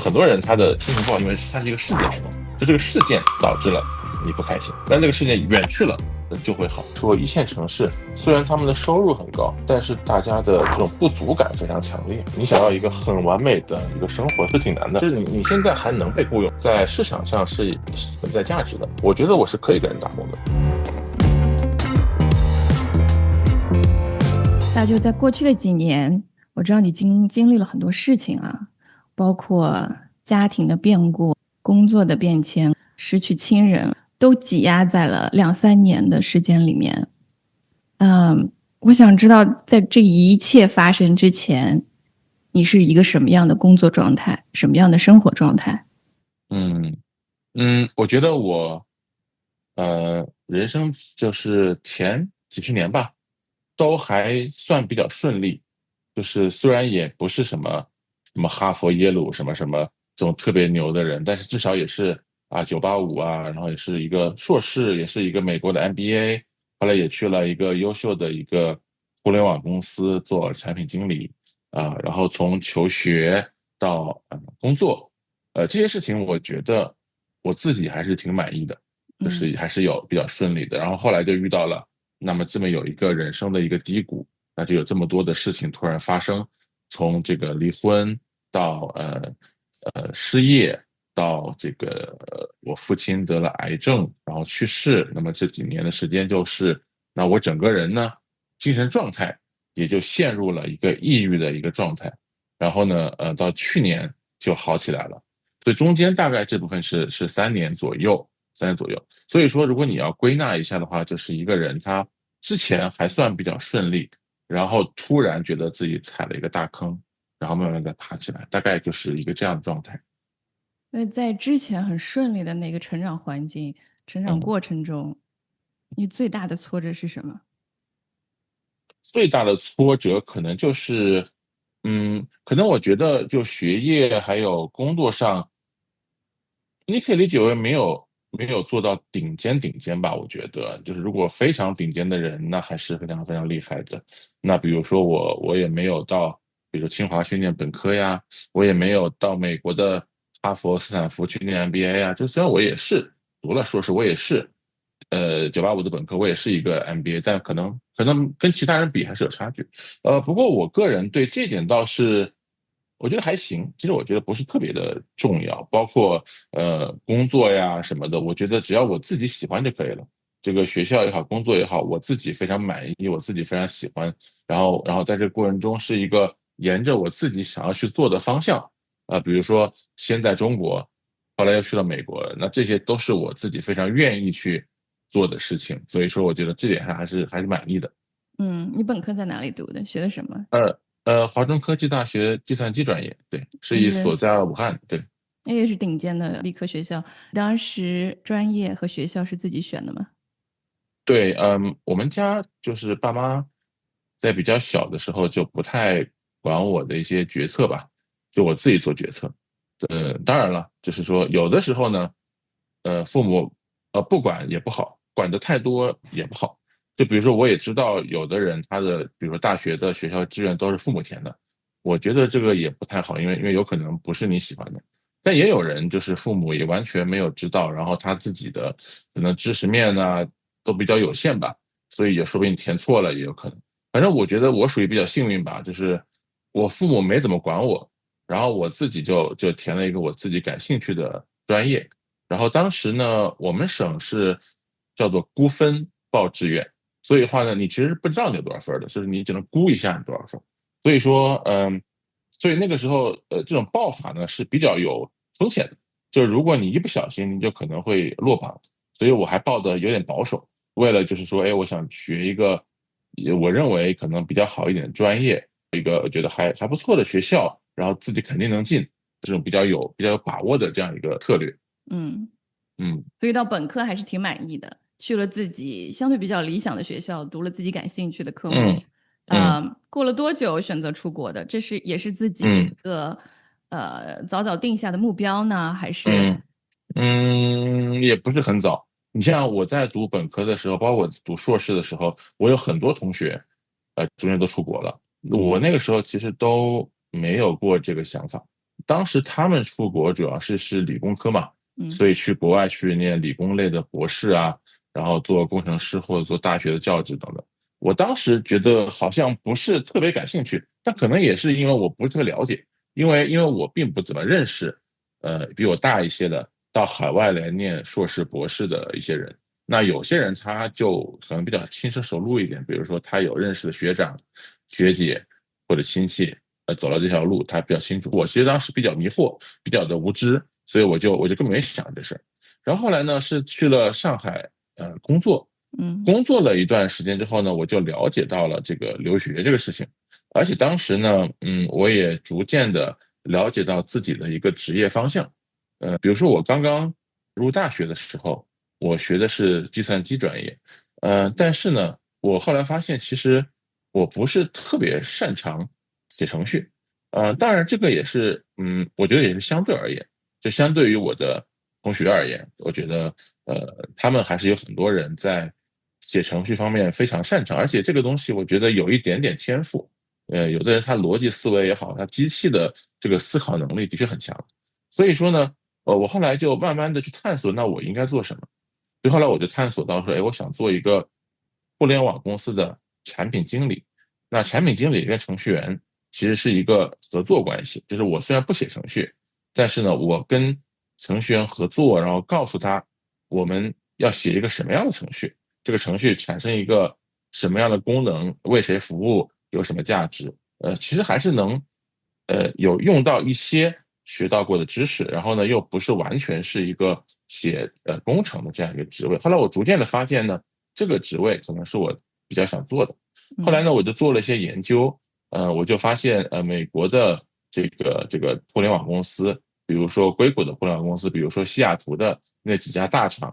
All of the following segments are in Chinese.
很多人他的心情不好，因为它是一个事件驱动，就这个事件导致了你不开心，但这个事件远去了就会好。说一线城市虽然他们的收入很高，但是大家的这种不足感非常强烈。你想要一个很完美的一个生活是挺难的，就是你现在还能被雇佣，在市场上是存在价值的。我觉得我是可以跟人打工的。那就在过去的几年，我知道你经历了很多事情啊，包括家庭的变故、工作的变迁、失去亲人，都挤压在了2、3年的时间里面。我想知道，在这一切发生之前，你是一个什么样的工作状态，什么样的生活状态？嗯我觉得我人生就是前几十年吧，都还算比较顺利。就是虽然也不是什么哈佛、耶鲁什么什么这种特别牛的人，但是至少也是985啊，然后也是一个硕士，也是一个美国的 MBA，后来也去了一个优秀的一个互联网公司做产品经理然后从求学到工作，这些事情我觉得我自己还是挺满意的。就是嗯还是有比较顺利的。然后后来就遇到了那么这么有一个人生的一个低谷，那就有这么多的事情突然发生，从这个离婚到失业，到这个我父亲得了癌症，然后去世。那么这几年的时间就是那我整个人呢精神状态也就陷入了一个抑郁的一个状态。然后呢到去年就好起来了。所以中间大概这部分是3年左右，3年左右。所以说，如果你要归纳一下的话，就是一个人他之前还算比较顺利，然后突然觉得自己踩了一个大坑，然后慢慢再爬起来，大概就是一个这样的状态。那在之前很顺利的那个成长环境、成长嗯，过程中，你最大的挫折是什么？最大的挫折可能就是，可能我觉得就学业还有工作上，你可以理解为没有做到顶尖吧。我觉得就是如果非常顶尖的人，那还是非常非常厉害的。那比如说我也没有到，比如清华去念本科呀，我也没有到美国的哈佛、斯坦福去念 MBA 呀。就虽然我也是读了硕士，我也是985的本科，我也是一个 MBA，但可能跟其他人比还是有差距。不过我个人对这点倒是，我觉得还行。其实我觉得不是特别的重要，包括工作呀什么的，我觉得只要我自己喜欢就可以了。这个学校也好，工作也好，我自己非常满意，我自己非常喜欢。然后在这个过程中是一个沿着我自己想要去做的方向比如说先在中国，后来又去了美国，那这些都是我自己非常愿意去做的事情。所以说，我觉得这点上还是满意的。你本科在哪里读的？学的什么？华中科技大学计算机专业，对，是那是一所在武汉，对。那也是顶尖的理科学校。当时专业和学校是自己选的吗？对，我们家就是爸妈在比较小的时候就不太管我的一些决策吧，就我自己做决策。当然了，就是说有的时候呢，父母不管也不好，管得太多也不好。就比如说，我也知道有的人他的，比如说大学的学校志愿都是父母填的，我觉得这个也不太好，因为有可能不是你喜欢的。但也有人就是父母也完全没有知道，然后他自己的可能知识面呢都比较有限吧，所以也说不定填错了也有可能。反正我觉得我属于比较幸运吧，就是我父母没怎么管我，然后我自己就填了一个我自己感兴趣的专业。然后当时呢，我们省是叫做估分报志愿，所以的话呢，你其实不知道你有多少分的，就是你只能估一下你多少分。所以说，所以那个时候，这种报法呢是比较有风险的，就是如果你一不小心，你就可能会落榜。所以我还报的有点保守，为了就是说，哎，我想学一个我认为可能比较好一点的专业，一个觉得还不错的学校，然后自己肯定能进，这种比较有把握的这样一个策略。嗯，嗯所以到本科还是挺满意的，去了自己相对比较理想的学校，读了自己感兴趣的科目。嗯嗯过了多久选择出国的？这是也是自己的一嗯个早早定下的目标呢，还是嗯也不是很早。你像我在读本科的时候，包括我读硕士的时候，我有很多同学，中间都出国了。我那个时候其实都没有过这个想法，当时他们出国主要是理工科嘛，嗯所以去国外去念理工类的博士啊，然后做工程师或者做大学的教职等等。我当时觉得好像不是特别感兴趣，但可能也是因为我不是特别了解，因为我并不怎么认识，比我大一些的到海外来念硕士博士的一些人。那有些人他就可能比较轻车熟路一点，比如说他有认识的学长、学姐或者亲戚，走了这条路，他比较清楚。我其实当时比较迷惑，比较的无知，所以我就根本没想这事儿。然后后来呢，是去了上海工作，嗯工作了一段时间之后呢，我就了解到了这个留学这个事情，而且当时呢，我也逐渐的了解到自己的一个职业方向。比如说我刚刚入大学的时候，我学的是计算机专业，但是呢，我后来发现其实我不是特别擅长写程序，当然这个也是，我觉得也是相对而言，就相对于我的同学而言，我觉得，他们还是有很多人在写程序方面非常擅长，而且这个东西我觉得有一点点天赋，有的人他逻辑思维也好，他机器的这个思考能力的确很强，所以说呢，我后来就慢慢的去探索，那我应该做什么？所以后来我就探索到说，哎，我想做一个互联网公司的产品经理。那产品经理跟程序员其实是一个合作关系，就是我虽然不写程序，但是呢，我跟程序员合作，然后告诉他我们要写一个什么样的程序，这个程序产生一个什么样的功能，为谁服务，有什么价值。其实还是能，有用到一些学到过的知识，然后呢，又不是完全是一个写工程的这样一个职位。后来我逐渐的发现呢，这个职位可能是我比较想做的。后来嗯呢，我就做了一些研究，我就发现，美国的这个互联网公司，比如说硅谷的互联网公司，比如说西雅图的那几家大厂，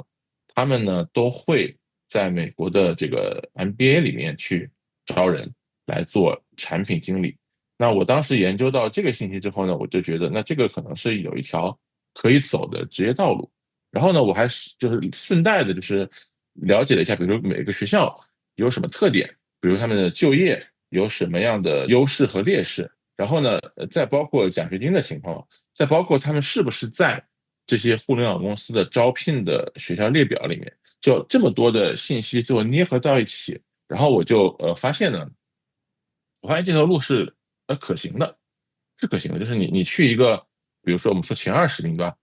他们呢都会在美国的这个 MBA 里面去招人来做产品经理。那我当时研究到这个信息之后呢，我就觉得那这个可能是有一条可以走的职业道路。然后呢，我还是就是顺带的，就是了解了一下，比如说每个学校有什么特点，比如他们的就业有什么样的优势和劣势，然后呢，再包括奖学金的情况，再包括他们是不是在这些互联网公司的招聘的学校列表里面，就这么多的信息最后捏合到一起，然后我就发现呢，我发现这条路是可行的，是可行的，就是你去一个，比如说我们说前20名吧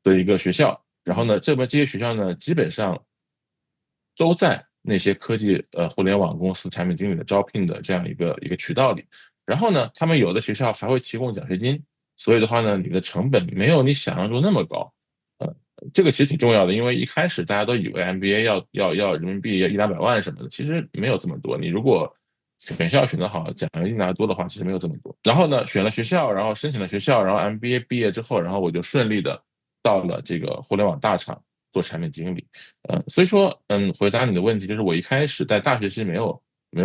的一个学校，然后嗯呢，这些学校呢，基本上都在那些科技互联网公司产品经理的招聘的这样一个渠道里。然后呢，他们有的学校还会提供奖学金，所以的话呢，你的成本没有你想象中那么高。呃，这个其实挺重要的，因为一开始大家都以为 MBA 要人民币要100-200万什么的，其实没有这么多。你如果选校选得好，奖学金拿得多的话，其实没有这么多。然后呢，选了学校，然后申请了学校，然后 MBA 毕业之后，然后我就顺利的到了这个互联网大厂做产品经理。所以说，回答你的问题，就是我一开始在大学其实没有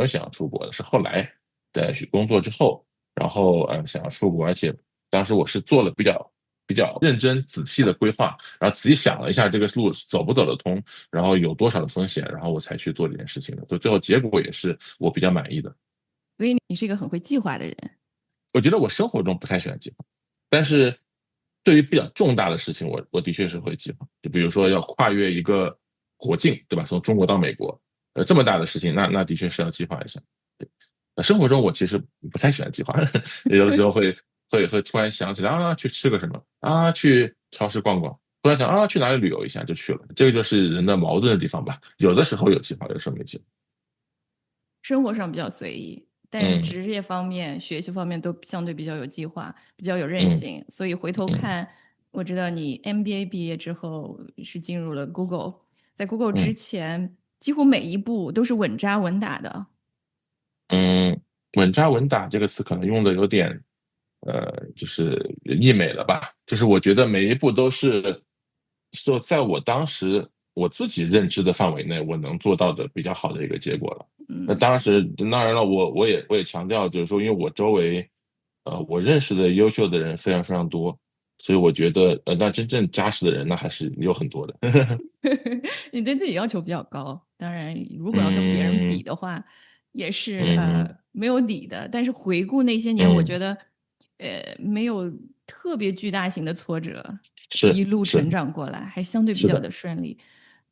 想要出国的，是后来在工作之后，然后想要出国，而且当时我是做了比较认真仔细的规划，然后仔细想了一下这个路走不走得通，然后有多少的风险，然后我才去做这件事情的。所以最后结果也是我比较满意的。所以你是一个很会计划的人。我觉得我生活中不太喜欢计划，但是对于比较重大的事情，我的确是会计划。就比如说要跨越一个国境，对吧？从中国到美国，这么大的事情，那的确是要计划一下。对，生活中我其实不太喜欢计划，有的时候会突然想起来啊，去吃个什么啊，去超市逛逛，突然想啊，去哪里旅游一下就去了。这个就是人的矛盾的地方吧。有的时候有计划，有的时候没计划。生活上比较随意，但是嗯职业方面、学习方面都相对比较有计划，比较有韧嗯性。所以回头嗯看，我知道你 MBA 毕业之后是进入了 Google，在 Google 之嗯前，几乎每一步都是稳扎稳打的。嗯，稳扎稳打这个词可能用的有点，就是溢美了吧？就是我觉得每一步都是说，在我当时我自己认知的范围内，我能做到的比较好的一个结果了。那嗯，当然了，我也强调，就是说，因为我周围，我认识的优秀的人非常非常多，所以我觉得，那真正扎实的人，那还是有很多的。你对自己要求比较高，当然，如果要跟别人比嗯的话，也是嗯没有底的。但是回顾那些年，我嗯觉得没有特别巨大型的挫折，一是是路成长过来，还相对比较是的的顺利。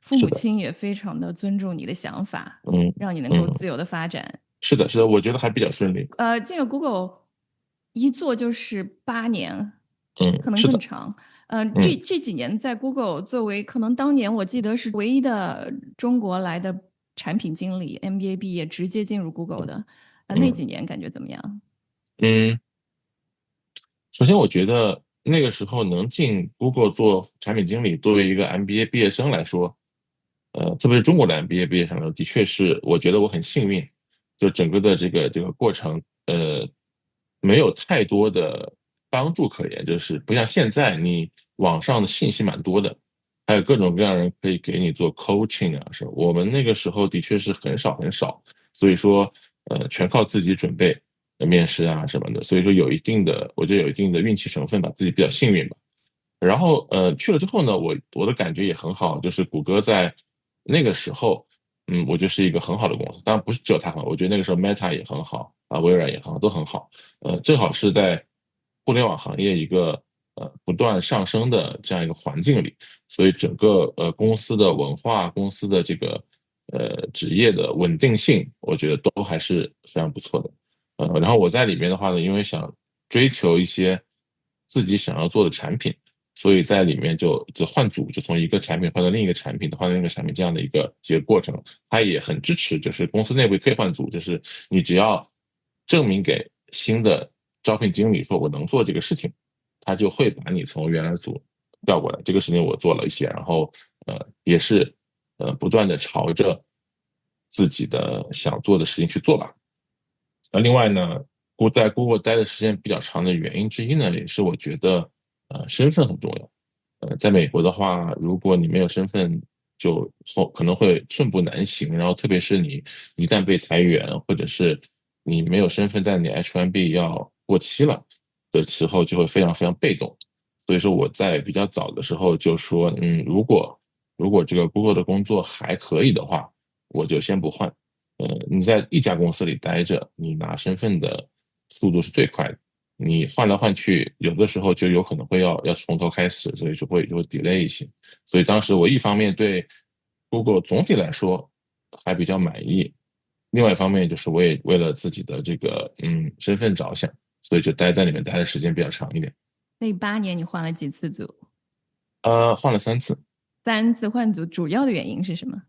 父是的，母亲也非常的尊重你的想法，嗯让你能够嗯，自由的发展。是的是的，我觉得还比较顺利，进了 Google 一做就是8年，可能是的，更长。这嗯这几年在 Google 作为可能当年我记得是唯一的中国来的产品经理，MBA 毕业直接进入 Google 的。那嗯几年感觉怎么样？嗯。首先，我觉得那个时候能进 Google 做产品经理，作为一个 MBA 毕业生来说，特别是中国的 MBA 毕业生呢，的确是我觉得我很幸运，就整个的这个过程，没有太多的帮助可言，就是不像现在你网上的信息蛮多的，还有各种各样人可以给你做 coaching 啊什么。我们那个时候的确是很少很少，所以说全靠自己准备面试啊什么的，所以说有一定的，我觉得有一定的运气成分吧，自己比较幸运吧。然后去了之后呢，我的感觉也很好，就是谷歌在那个时候，我觉得是一个很好的公司。当然不是只有它很好，我觉得那个时候 Meta 也很好啊，微软也很好，都很好。正好是在互联网行业一个不断上升的这样一个环境里，所以整个公司的文化、公司的这个职业的稳定性，我觉得都还是非常不错的。然后我在里面的话呢，因为想追求一些自己想要做的产品。所以在里面就换组，就从一个产品换到另一个产品，换到另一个产品这样的一个过程，它也很支持，就是公司内部也可以换组，就是你只要证明给新的招聘经理说我能做这个事情，他就会把你从原来组调过来。这个事情我做了一些，然后也是不断的朝着自己的想做的事情去做吧。另外呢，我在 Google 待的时间比较长的原因之一呢，也是我觉得身份很重要。在美国的话，如果你没有身份，就可能会寸步难行。然后特别是你一旦被裁员，或者是你没有身份，但你 H1B 要过期了的时候，就会非常非常被动。所以说我在比较早的时候就说，如果这个 Google 的工作还可以的话，我就先不换。你在一家公司里待着，你拿身份的速度是最快的。你换来换去，有的时候就有可能会要从头开始，所以就会 delay 一些。所以当时我一方面对 Google 总体来说还比较满意，另外一方面就是我也为了自己的这个身份着想，所以就待在里面待的时间比较长一点。那8年你换了几次组？换了3次。3次换组，主要的原因是什么？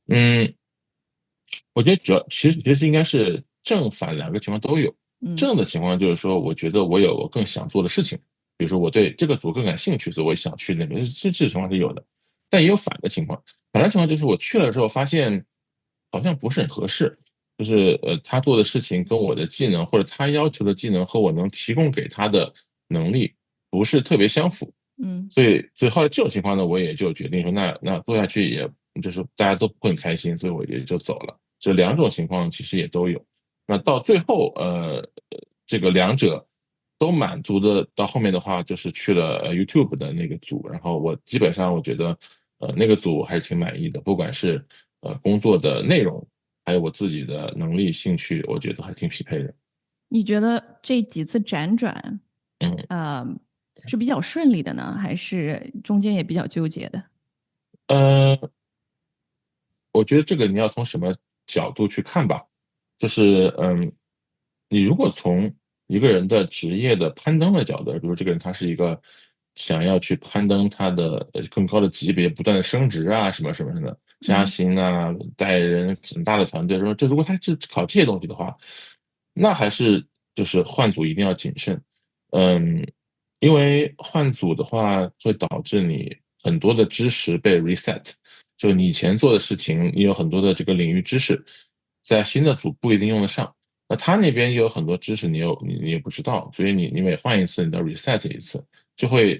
嗯，我觉得主要其实应该是正反两个情况都有。嗯正的情况就是说，我觉得我有我更想做的事情，比如说我对这个组更感兴趣，所以我想去那边，这情况是有的。但也有反的情况，反的情况就是我去了之后发现好像不是很合适，就是他做的事情跟我的技能或者他要求的技能和我能提供给他的能力不是特别相符。嗯。所以后来这种情况呢，我也就决定说，那做下去也就是大家都不会很开心，所以我也就走了。这两种情况其实也都有。那到最后，这个两者都满足的，到后面的话就是去了YouTube 的那个组，然后我基本上我觉得，那个组还是挺满意的，不管是工作的内容，还有我自己的能力、兴趣，我觉得还挺匹配的。你觉得这几次辗转，嗯呃，是比较顺利的呢，还是中间也比较纠结的？呃，我觉得这个你要从什么角度去看吧，就是你如果从一个人的职业的攀登的角度，比如这个人他是一个想要去攀登他的更高的级别，不断的升职啊，什么什么的，加嗯薪啊，带人很大的团队，说这如果他是考这些东西的话，那还是就是换组一定要谨慎。嗯，因为换组的话会导致你很多的知识被 reset。就你以前做的事情，你有很多的这个领域知识，在新的组不一定用得上。那他那边也有很多知识你也不知道，所以你每换一次，你都 reset 一次，就会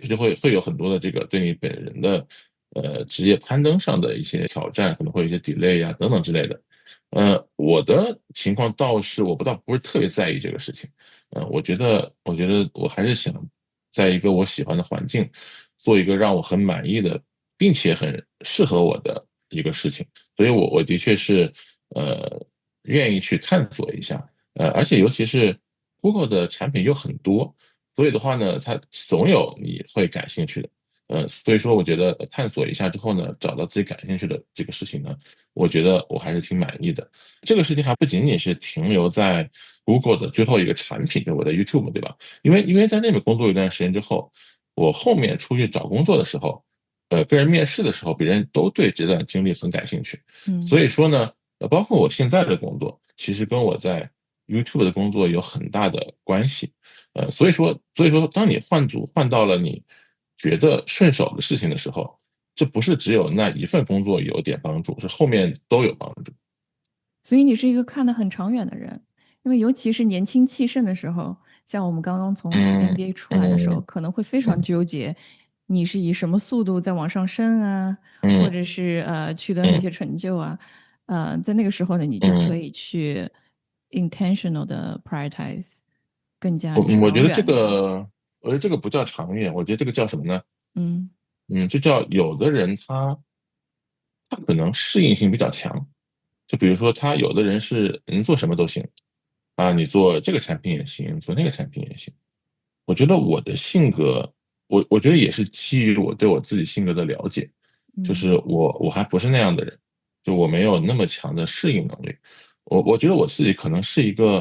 有很多的这个对你本人的职业攀登上的一些挑战，可能会有一些 delay 呀、等等之类的。我的情况倒是我不是特别在意这个事情。我觉得我还是想在一个我喜欢的环境，做一个让我很满意的，并且很适合我的一个事情。所以我的确是愿意去探索一下。而且尤其是 Google 的产品有很多，所以的话呢，它总有你会感兴趣的。所以说我觉得探索一下之后呢，找到自己感兴趣的这个事情呢，我觉得我还是挺满意的。这个事情还不仅仅是停留在 Google 的最后一个产品，就我的 YouTube，对吧？因为在那边工作一段时间之后，我后面出去找工作的时候，跟人面试的时候，别人都对这段经历很感兴趣。嗯。所以说呢，包括我现在的工作，其实跟我在 YouTube 的工作有很大的关系。所以说，当你换组换到了你觉得顺手的事情的时候，这不是只有那一份工作有点帮助，是后面都有帮助。所以你是一个看得很长远的人，因为尤其是年轻气盛的时候，像我们刚刚从 嗯 MBA 出来的时候，嗯可能会非常嗯纠结，你是以什么速度在往上升啊，或嗯者是取得哪嗯些成就啊，在那个时候呢，你就可嗯，以去 intentional 的 prioritize 更加我觉得这长远的。个，我觉得这个不叫长远，我觉得这个叫什么呢？嗯这叫有的人他可能适应性比较强，就比如说他有的人是能做什么都行啊，你做这个产品也行，做那个产品也行。我觉得我的性格，我觉得也是基于我对我自己性格的了解，就嗯。是我还不是那样的人，就我没有那么强的适应能力。我觉得我自己可能是一个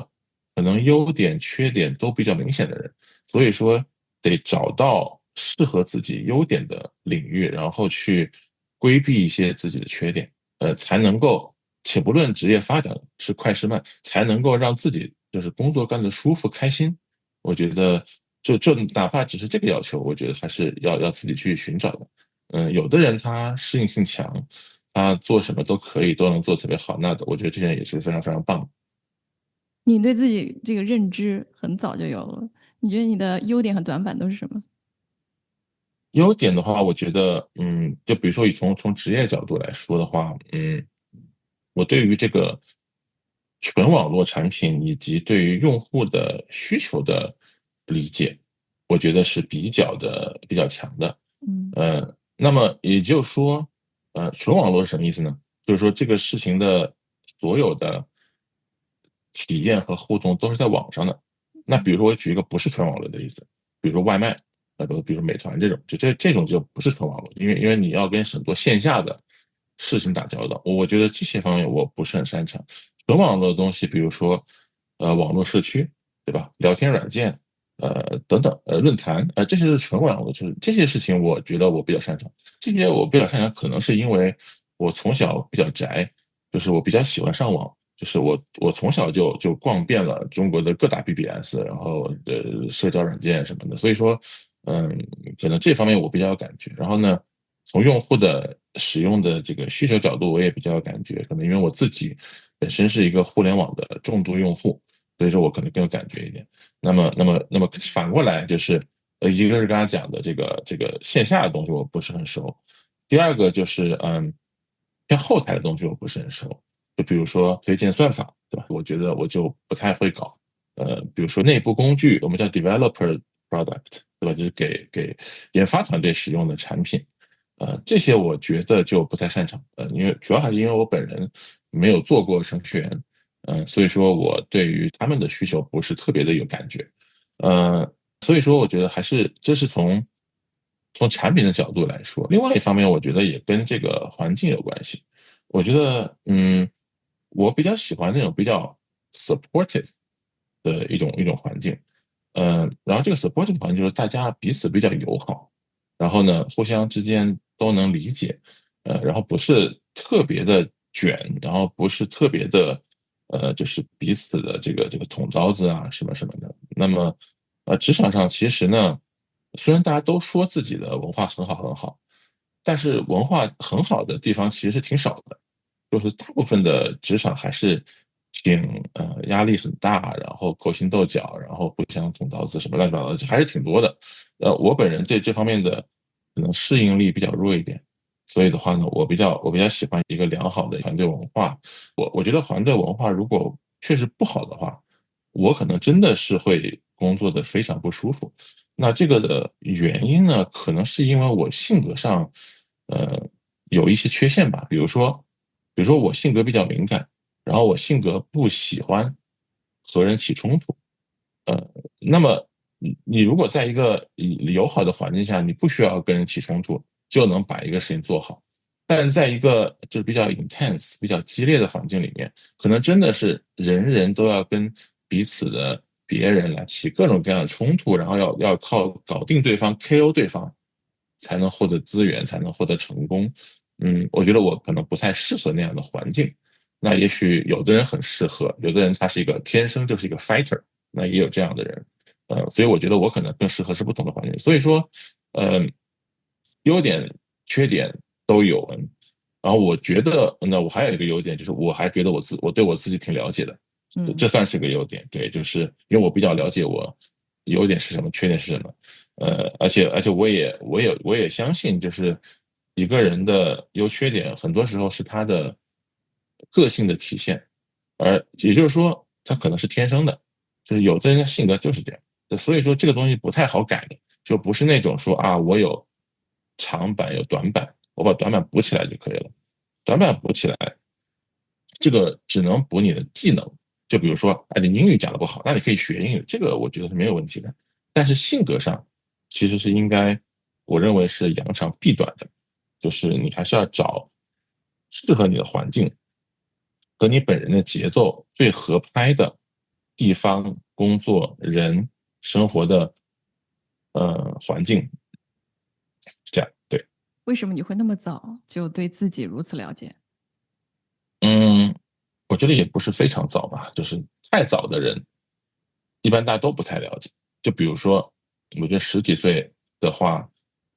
可能优点缺点都比较明显的人，所以说得找到适合自己优点的领域，然后去规避一些自己的缺点，才能够，且不论职业发展是快是慢，才能够让自己就是工作干得舒服开心。我觉得就哪怕只是这个要求，我觉得还是要自己去寻找的。有的人他适应性强，他做什么都可以，都能做得特别好，那我觉得这些人也是非常非常棒的。你对自己这个认知很早就有了，你觉得你的优点和短板都是什么？优点的话，我觉得，就比如说从职业角度来说的话，我对于这个纯网络产品以及对于用户的需求的理解，我觉得是比较强的。嗯那么也就是说，纯网络是什么意思呢？就是说这个事情的所有的体验和互动都是在网上的。那比如说我举一个不是纯网络的例子，比如说外卖。比如美团这种，这种就不是纯网络，因为你要跟很多线下的事情打交道，我觉得这些方面我不是很擅长。纯网络的东西，比如说网络社区，对吧？聊天软件，等等，论坛，这些是纯网络，就是这些事情，我觉得我比较擅长。这些我比较擅长，可能是因为我从小比较宅，就是我比较喜欢上网。就是我从小就逛遍了中国的各大 BBS，然后社交软件什么的，所以说嗯，可能这方面我比较有感觉。然后呢，从用户的使用的这个需求角度，我也比较有感觉。可能因为我自己本身是一个互联网的重度用户，所以说我可能更有感觉一点。那么反过来就是，一个是刚才讲的这个线下的东西我不是很熟，第二个就是偏后台的东西我不是很熟，就比如说推荐算法，对吧？我觉得我就不太会搞。比如说内部工具，我们叫 developer product，对吧？就是给研发团队使用的产品，这些我觉得就不太擅长，因为主要还是因为我本人没有做过程序员，所以说我对于他们的需求不是特别的有感觉，所以说我觉得还是这是从产品的角度来说，另外一方面我觉得也跟这个环境有关系，我觉得我比较喜欢那种比较 supportive 的一种环境。然后这个 supportive 环境就是大家彼此比较友好，然后呢，互相之间都能理解，然后不是特别的卷，然后不是特别的，就是彼此的这个捅刀子啊什么什么的。那么，职场上其实呢，虽然大家都说自己的文化很好很好，但是文化很好的地方其实是挺少的。就是大部分的职场还是挺压力很大，然后勾心斗角，然后互相捅刀子什么乱七八糟的，还是挺多的。我本人对这方面的可能适应力比较弱一点，所以的话呢，我比较喜欢一个良好的团队文化。我觉得团队文化如果确实不好的话，我可能真的是会工作的非常不舒服。那这个的原因呢，可能是因为我性格上，呃，有一些缺陷吧。比如说我性格比较敏感，然后我性格不喜欢和人起冲突。呃，那么你如果在一个友好的环境下，你不需要跟人起冲突，就能把一个事情做好。但在一个就是比较 intense、比较激烈的环境里面，可能真的是人人都要跟彼此的别人来起各种各样的冲突，然后要靠搞定对方、KO 对方，才能获得资源，才能获得成功。我觉得我可能不太适合那样的环境。那也许有的人很适合，有的人他是一个天生就是一个 fighter，那也有这样的人。所以我觉得我可能更适合是不同的环境。所以说，呃，优点、缺点都有。然后我觉得，那我还有一个优点，就是我还觉得我对我自己挺了解的，嗯。这算是个优点。对，就是因为我比较了解我优点是什么，缺点是什么。而且我也相信，就是一个人的优缺点，很多时候是他的个性的体现，而也就是说，他可能是天生的，就是有的人的性格就是这样。所以说这个东西不太好改的，就不是那种说啊，我有长板有短板，我把短板补起来就可以了。短板补起来，这个只能补你的技能。就比如说，哎，你英语讲的不好，那你可以学英语，这个我觉得是没有问题的。但是性格上其实是应该，我认为是扬长避短的，就是你还是要找适合你的环境和你本人的节奏最合拍的地方、工作、人、生活的环境，是这样。对。为什么你会那么早就对自己如此了解？嗯，我觉得也不是非常早吧，就是太早的人，一般大家都不太了解。就比如说，我觉得十几岁的话，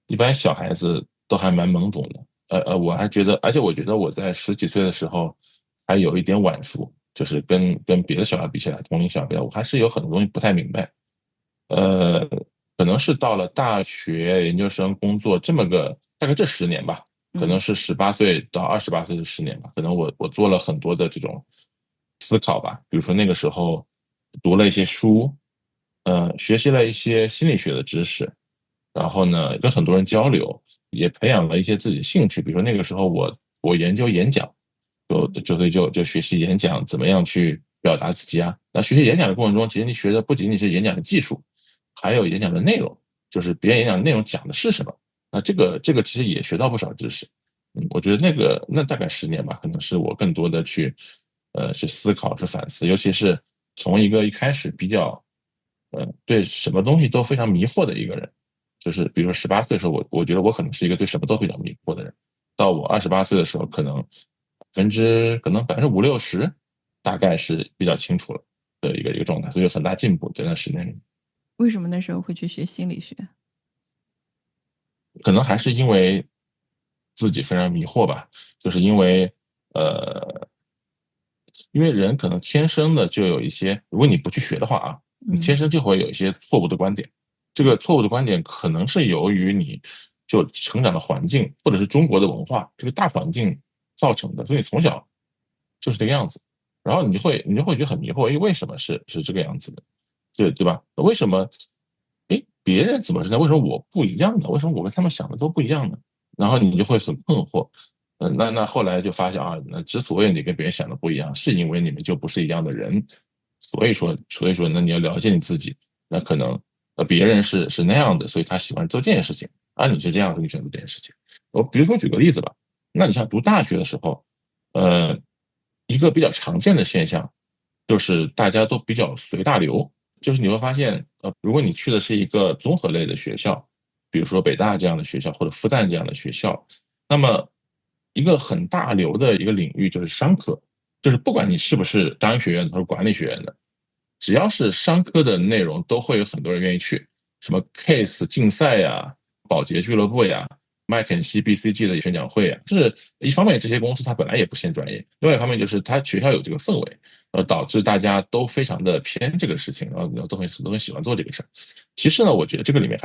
一般小孩子都还蛮懵懂的。我还觉得，而且我觉得我在十几岁的时候还有一点晚熟，就是跟别的小孩比起来，同龄小孩比起来，我还是有很多东西不太明白。呃，可能是到了大学、研究生、工作这么个大概这10年吧，可能嗯。是18岁到28岁这10年吧，可能我做了很多的这种思考吧，比如说那个时候读了一些书，学习了一些心理学的知识，然后呢跟很多人交流，也培养了一些自己兴趣，比如说那个时候我研究演讲。嗯。就学习演讲怎么样去表达自己啊。那学习演讲的过程中，其实你学的不仅仅是演讲的技术，还有演讲的内容，就是别人演讲的内容讲的是什么。那这个其实也学到不少知识。我觉得那大概10年吧，可能是我更多的去思考、去反思，尤其是从一个一开始比较对什么东西都非常迷惑的一个人，就是比如说18岁的时候，我觉得我可能是一个对什么都比较迷惑的人。到我28岁的时候，可能50%-60%，大概是比较清楚了的一个状态，所以有很大进步在那10年里。为什么那时候会去学心理学？可能还是因为自己非常迷惑吧，就是呃，因为人可能天生的就有一些，如果你不去学的话啊，你天嗯。生就会有一些错误的观点。这个嗯。错误的观点可能是由于你就成长的环境，或者是中国的文化这个大环境造成的，所以从小就是这个样子。然后你就会觉得很迷惑，为什么是这个样子的？对吧？为什么？别人怎么是这样？为什么我不一样呢？为什么我跟他们想的都不一样呢？然后你就会很困惑。那后来就发现啊，那之所以你跟别人想的不一样，是因为你们就不是一样的人。所以说，那你要了解你自己。那可能别人是那样的，所以他喜欢做这件事情，而你是这样，所以你选择这件事情。我比如说举个例子吧，那你像读大学的时候，呃，一个比较常见的现象就是大家都比较随大流。就是你会发现，如果你去的是一个综合类的学校，比如说北大这样的学校或者复旦这样的学校，那么一个很大流的一个领域就是商科，就是不管你是不是商学院的或者管理学院的，只要是商科的内容，都会有很多人愿意去，什么 case 竞赛呀、保洁俱乐部呀、麦肯锡、BCG 的演讲会啊，就是一方面这些公司它本来也不限专业，另外一方面就是它学校有这个氛围。导致大家都非常的偏这个事情，然后都很喜欢做这个事儿。其实呢，我觉得这个里面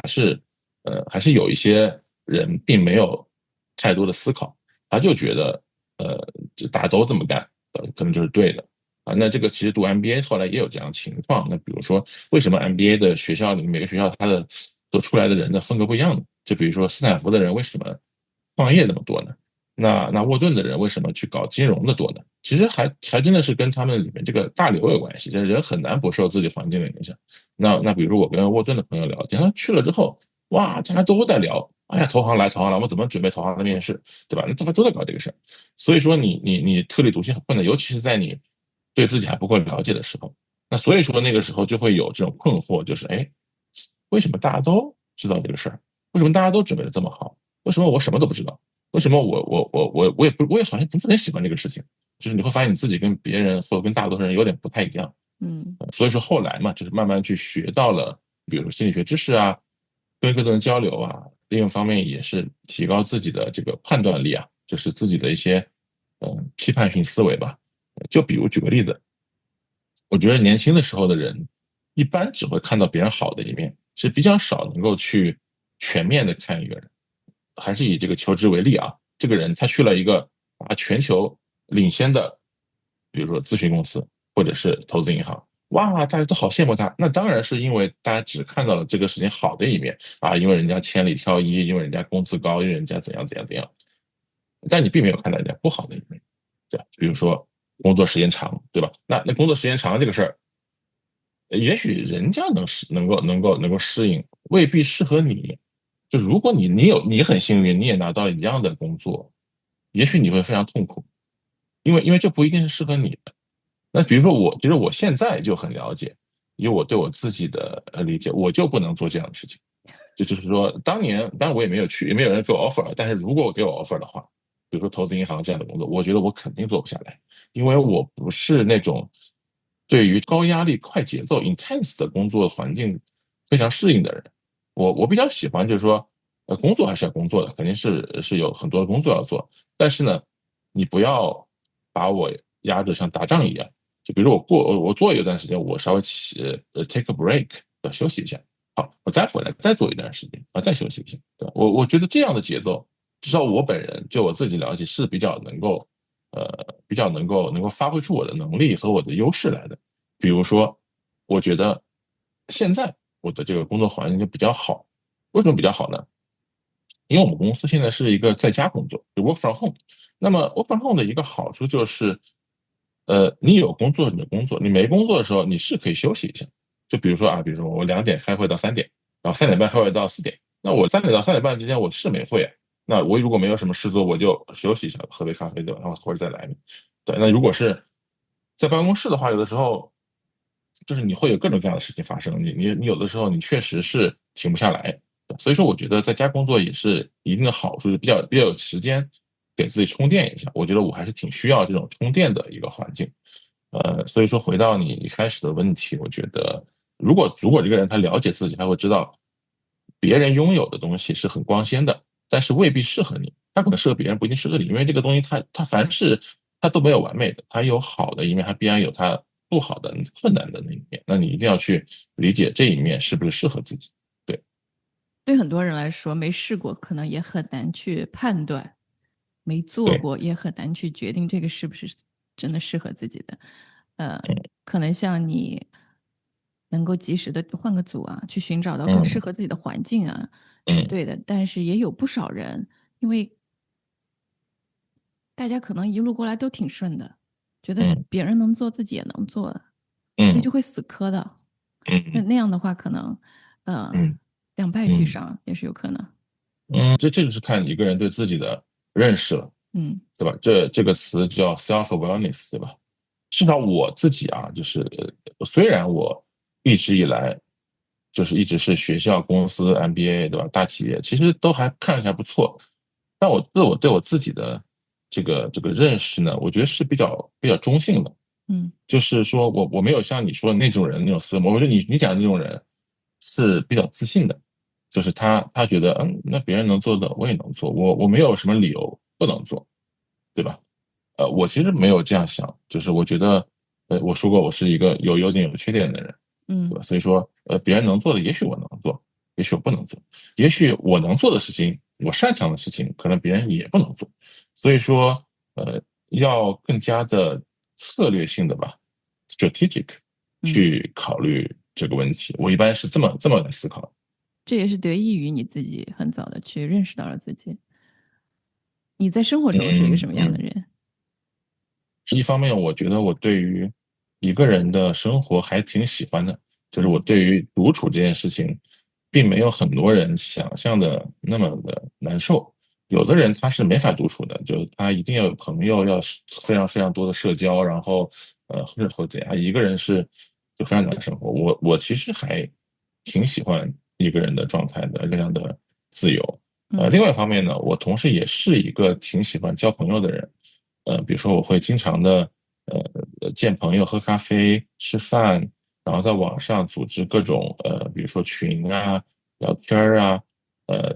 还是有一些人并没有太多的思考，他就觉得就大家都这么干，可能就是对的啊。那这个其实读 MBA 后来也有这样的情况。那比如说，为什么 MBA 的学校里面每个学校它所出来的人的风格不一样呢？就比如说斯坦福的人为什么创业那么多呢？那沃顿的人为什么去搞金融的多呢？其实还真的是跟他们里面这个大流有关系。这人很难不受自己环境的影响。那比如我跟沃顿的朋友聊天，他去了之后，哇，大家都在聊，哎呀，投行来投行来，我怎么准备投行的面试，对吧？那大家都在搞这个事儿。所以说你特立独行很困难，尤其是在你对自己还不够了解的时候。那所以说那个时候就会有这种困惑，就是哎，为什么大家都知道这个事儿？为什么大家都准备的这么好？为什么我什么都不知道？为什么我也好像不是很喜欢这个事情？就是你会发现你自己跟别人或者跟大多数人有点不太一样。嗯所以说后来嘛，就是慢慢去学到了，比如说心理学知识啊，跟各种人交流啊，另一方面也是提高自己的这个判断力啊，就是自己的一些批判性思维吧。就比如举个例子，我觉得年轻的时候的人一般只会看到别人好的一面，是比较少能够去全面的看一个人。还是以这个求职为例啊，这个人他去了一个全球领先的，比如说咨询公司或者是投资银行，哇，大家都好羡慕他。那当然是因为大家只看到了这个事情好的一面啊，因为人家千里挑一，因为人家工资高，因为人家怎样怎样怎样，但你并没有看到人家不好的一面，对吧？比如说工作时间长，对吧？那工作时间长这个事儿，也许人家能够适应，未必适合你。就如果你很幸运，你也拿到一样的工作，也许你会非常痛苦，因为这不一定是适合你的。那比如说我，其实我现在就很了解，以我对我自己的理解，我就不能做这样的事情。就是说，当然我也没有去，也没有人给我 offer，但是如果我给我 offer 的话，比如说投资银行这样的工作，我觉得我肯定做不下来，因为我不是那种对于高压力、快节奏 intense 的工作环境非常适应的人。我比较喜欢就是说，工作还是要工作的，肯定是有很多的工作要做，但是呢，你不要把我压着像打仗一样。就比如我做一段时间，我稍微take a break，要休息一下。好，我再回来再做一段时间啊，再休息一下。对，我觉得这样的节奏，至少我本人就我自己了解是比较能够发挥出我的能力和我的优势来的。比如说，我觉得现在我的这个工作环境就比较好。为什么比较好呢？因为我们公司现在是一个在家工作，就 work from home。那么 work from home 的一个好处就是，你有工作你的工作，你没工作的时候你是可以休息一下。就比如说啊，比如说我2点开会到3点，然后3点半开会到4点，那我3点到3点半之间我是没会啊。那我如果没有什么事做，我就休息一下，喝杯咖啡对吧？然后或者再来。对，那如果是在办公室的话，有的时候就是你会有各种各样的事情发生，你有的时候你确实是停不下来。所以说，我觉得在家工作也是一定的好处，是比较有时间给自己充电一下。我觉得我还是挺需要这种充电的一个环境。所以说回到你一开始的问题，我觉得如果这个人他了解自己，他会知道别人拥有的东西是很光鲜的，但是未必适合你。他可能适合别人，不一定适合你，因为这个东西它凡是它都没有完美的，它有好的一面，它必然有它不好的困难的那一面。那你一定要去理解这一面是不是适合自己。对对很多人来说，没试过可能也很难去判断，没做对，过也很难去决定这个是不是真的适合自己的。可能像你能够及时的换个组啊，去寻找到更适嗯合自己的环境啊，是嗯对的。但是也有不少人，因为大家可能一路过来都挺顺的，觉得嗯别人能做，自己也能做的，所以嗯就会死磕的。那嗯那样的话，可能呃嗯两败俱嗯伤也是有可能。这个是看一个人对自己的认识了，嗯对吧？这个词叫 self-awareness，对吧？至少我自己啊，就是虽然我一直以来就是一直是学校、公司、MBA，对吧？大企业其实都还看起来不错，但我对我自己的这个认识呢，我觉得是比较中性的。嗯就是说我没有像你说的那种人那种思维，我觉得你讲的这种人是比较自信的，就是他觉得那别人能做的我也能做，我没有什么理由不能做，对吧？我其实没有这样想，就是我觉得，我说过我是一个有优点有缺点的人，对嗯吧？所以说，别人能做的，也许我能做，也许我不能做，也许我能做的事情，我擅长的事情，可能别人也不能做。所以说，要更加的策略性的吧，strategic 嗯，去考虑这个问题。我一般是这么来思考。这也是得益于你自己很早的去认识到了自己。你在生活中是一个什么样的嗯嗯。人？一方面，我觉得我对于一个人的生活还挺喜欢的，就是我嗯对于独处这件事情，并没有很多人想象的那么的难受。有的人他是没法独处的，就他一定要有朋友，要非常非常多的社交，然后或者怎样，一个人是就非常难生活。我其实还挺喜欢一个人的状态的，这样的自由。另嗯外一方面呢，我同时也是一个挺喜欢交朋友的人。比如说我会经常的见朋友喝咖啡、吃饭，然后在网上组织各种比如说群啊、聊天儿啊、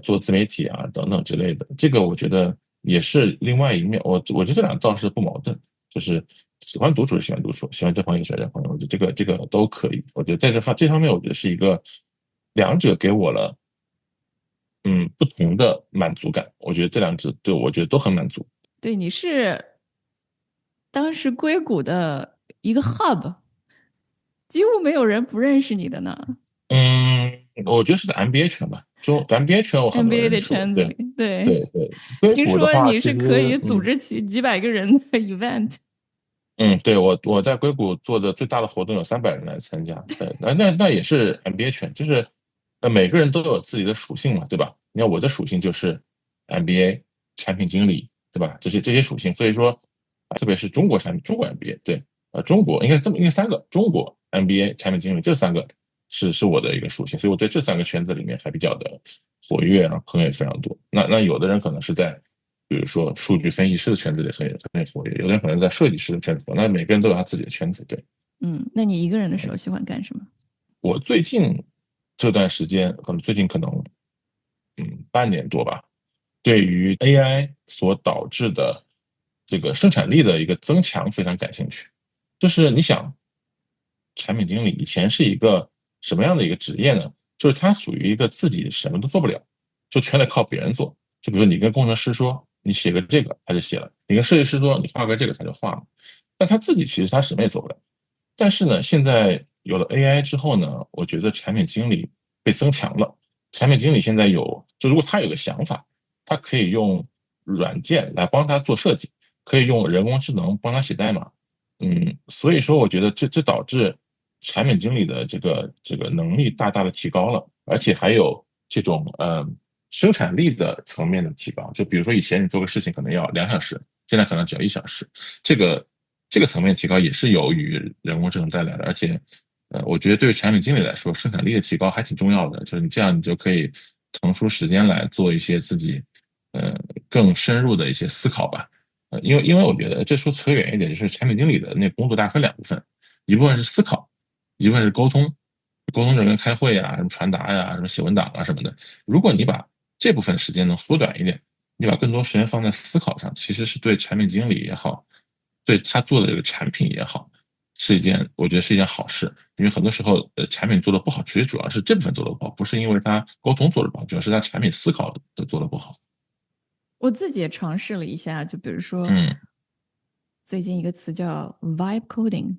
做自媒体啊等等之类的。这个我觉得也是另外一面。我觉得这两个倒是不矛盾，就是喜欢独处是喜欢独处，喜欢交朋友喜欢交朋友，我觉得这个都可以。我觉得在这方面，我觉得是一个两者给我了不同的满足感。我觉得这两者对我觉得都很满足。对，你是当时硅谷的一个 hub，几乎没有人不认识你的呢。我觉得是在 MBA 圈吧，MBA 圈我很多 NBA 的人认识我，对圈子里，对，对对。硅听谷的话，说你其是可以实组织起几百个人的 event。对我在硅谷做的最大的活动有300人来参加，那也是 MBA 圈，就是每个人都有自己的属性嘛，对吧？你看我的属性就是 MBA 产品经理，对吧？这些属性，所以说特别是中国产品，中国 MBA，对，中国应该三个，中国 MBA 产品经理这三个是我的一个属性，所以我在这三个圈子里面还比较的活跃，然后朋友也非常多。那有的人可能是在比如说数据分析师的圈子里很活跃，有的人可能在设计师的圈子里，那每个人都有他自己的圈子。对。嗯，那你一个人的时候喜欢干什么？我最近这段时间，最近可能半年多吧，对于 AI 所导致的这个生产力的一个增强非常感兴趣。就是你想，产品经理以前是一个什么样的一个职业呢？就是他属于一个自己什么都做不了，就全得靠别人做。就比如你跟工程师说你写个这个，他就写了；你跟设计师说你画个这个，他就画了。但他自己其实他什么也做不了。但是呢，现在有了 AI 之后呢，我觉得产品经理被增强了。产品经理现在就如果他有个想法，他可以用软件来帮他做设计，可以用人工智能帮他写代码。所以说我觉得这导致产品经理的这个能力大大的提高了，而且还有这种生产力的层面的提高。就比如说以前你做个事情可能要2小时，现在可能只要1小时。这个这个层面提高也是由于人工智能带来的，而且我觉得对于产品经理来说，生产力的提高还挺重要的。就是你这样，你就可以腾出时间来做一些自己呃更深入的一些思考吧。因为我觉得这说扯远一点，就是产品经理的那工作大概分两部分，一部分是思考，一部分是沟通。沟通就跟开会啊、什么传达呀、什么写文档啊什么的。如果你把这部分时间能缩短一点，你把更多时间放在思考上，其实是对产品经理也好，对他做的这个产品也好，我觉得是一件好事。因为很多时候，产品做的不好，其实主要是这部分做的不好，不是因为他沟通做的不好，主要是他产品思考的做的不好。我自己也尝试了一下，就比如说嗯最近一个词叫 vibe coding，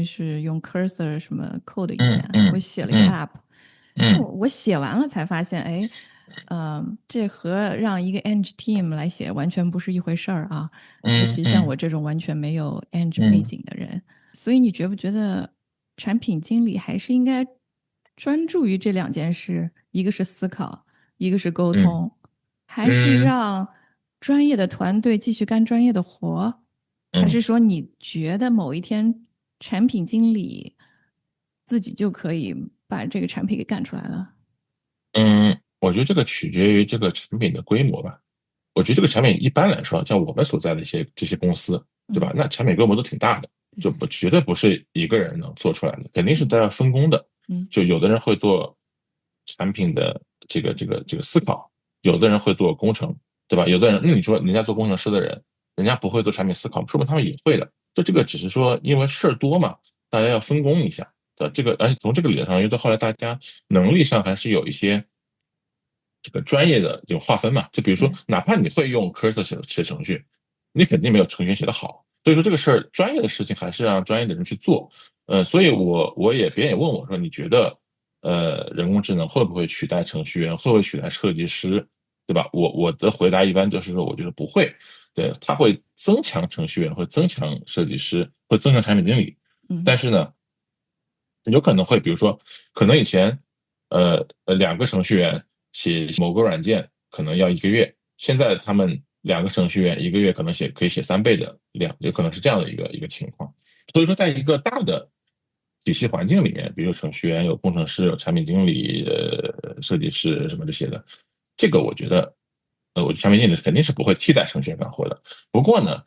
是用 cursor 什么 code 一下，我嗯嗯写了一个 嗯 app。嗯我写完了才发现，哎，这和让一个 eng team 来写完全不是一回事儿啊，尤其像我嗯嗯这种完全没有 eng 背嗯景的人。所以你觉不觉得产品经理还是应该专注于这两件事？一个是思考，一个是沟嗯通，还是嗯让专业的团队继续干专业的活？还嗯是说你觉得某一天产品经理自己就可以把这个产品给干出来了？我觉得这个取决于这个产品的规模吧。我觉得这个产品一般来说，像我们所在的这些公司，对吧？嗯，那产品规模都挺大的，就对，绝对不是一个人能做出来的，肯定是嗯大家分工的。嗯就有的人会做产品的这个思考，有的人会做工程，对吧？有的人，那你说人家做工程师的人，人家不会做产品思考，说明他们也会的。就这个只是说因为事儿多嘛，大家要分工一下。而且从这个理论上，因为到后来大家能力上还是有一些这个专业的这种划分嘛。就比如说，对，哪怕你会用 Cursor 写程序，你肯定没有程序员写的好。所以说这个事儿，专业的事情还是让专业的人去做。所以别人也问我说，你觉得人工智能会不会取代程序员，会不会取代设计师？对吧？我的回答一般就是说，我觉得不会。对，它会增强程序员，会增强设计师，会增强产品经理。但嗯是呢，有可能会，比如说，可能以前，两个程序员写某个软件可能要1个月，现在他们两个程序员1个月可以写3倍的量，有可能是这样的一个情况。所以说，在一个大的体系环境里面，比如程序员有工程师、有产品经理、设计师什么这些的，这个我觉得，我觉得产品经理肯定是不会替代程序员干活的。不过呢，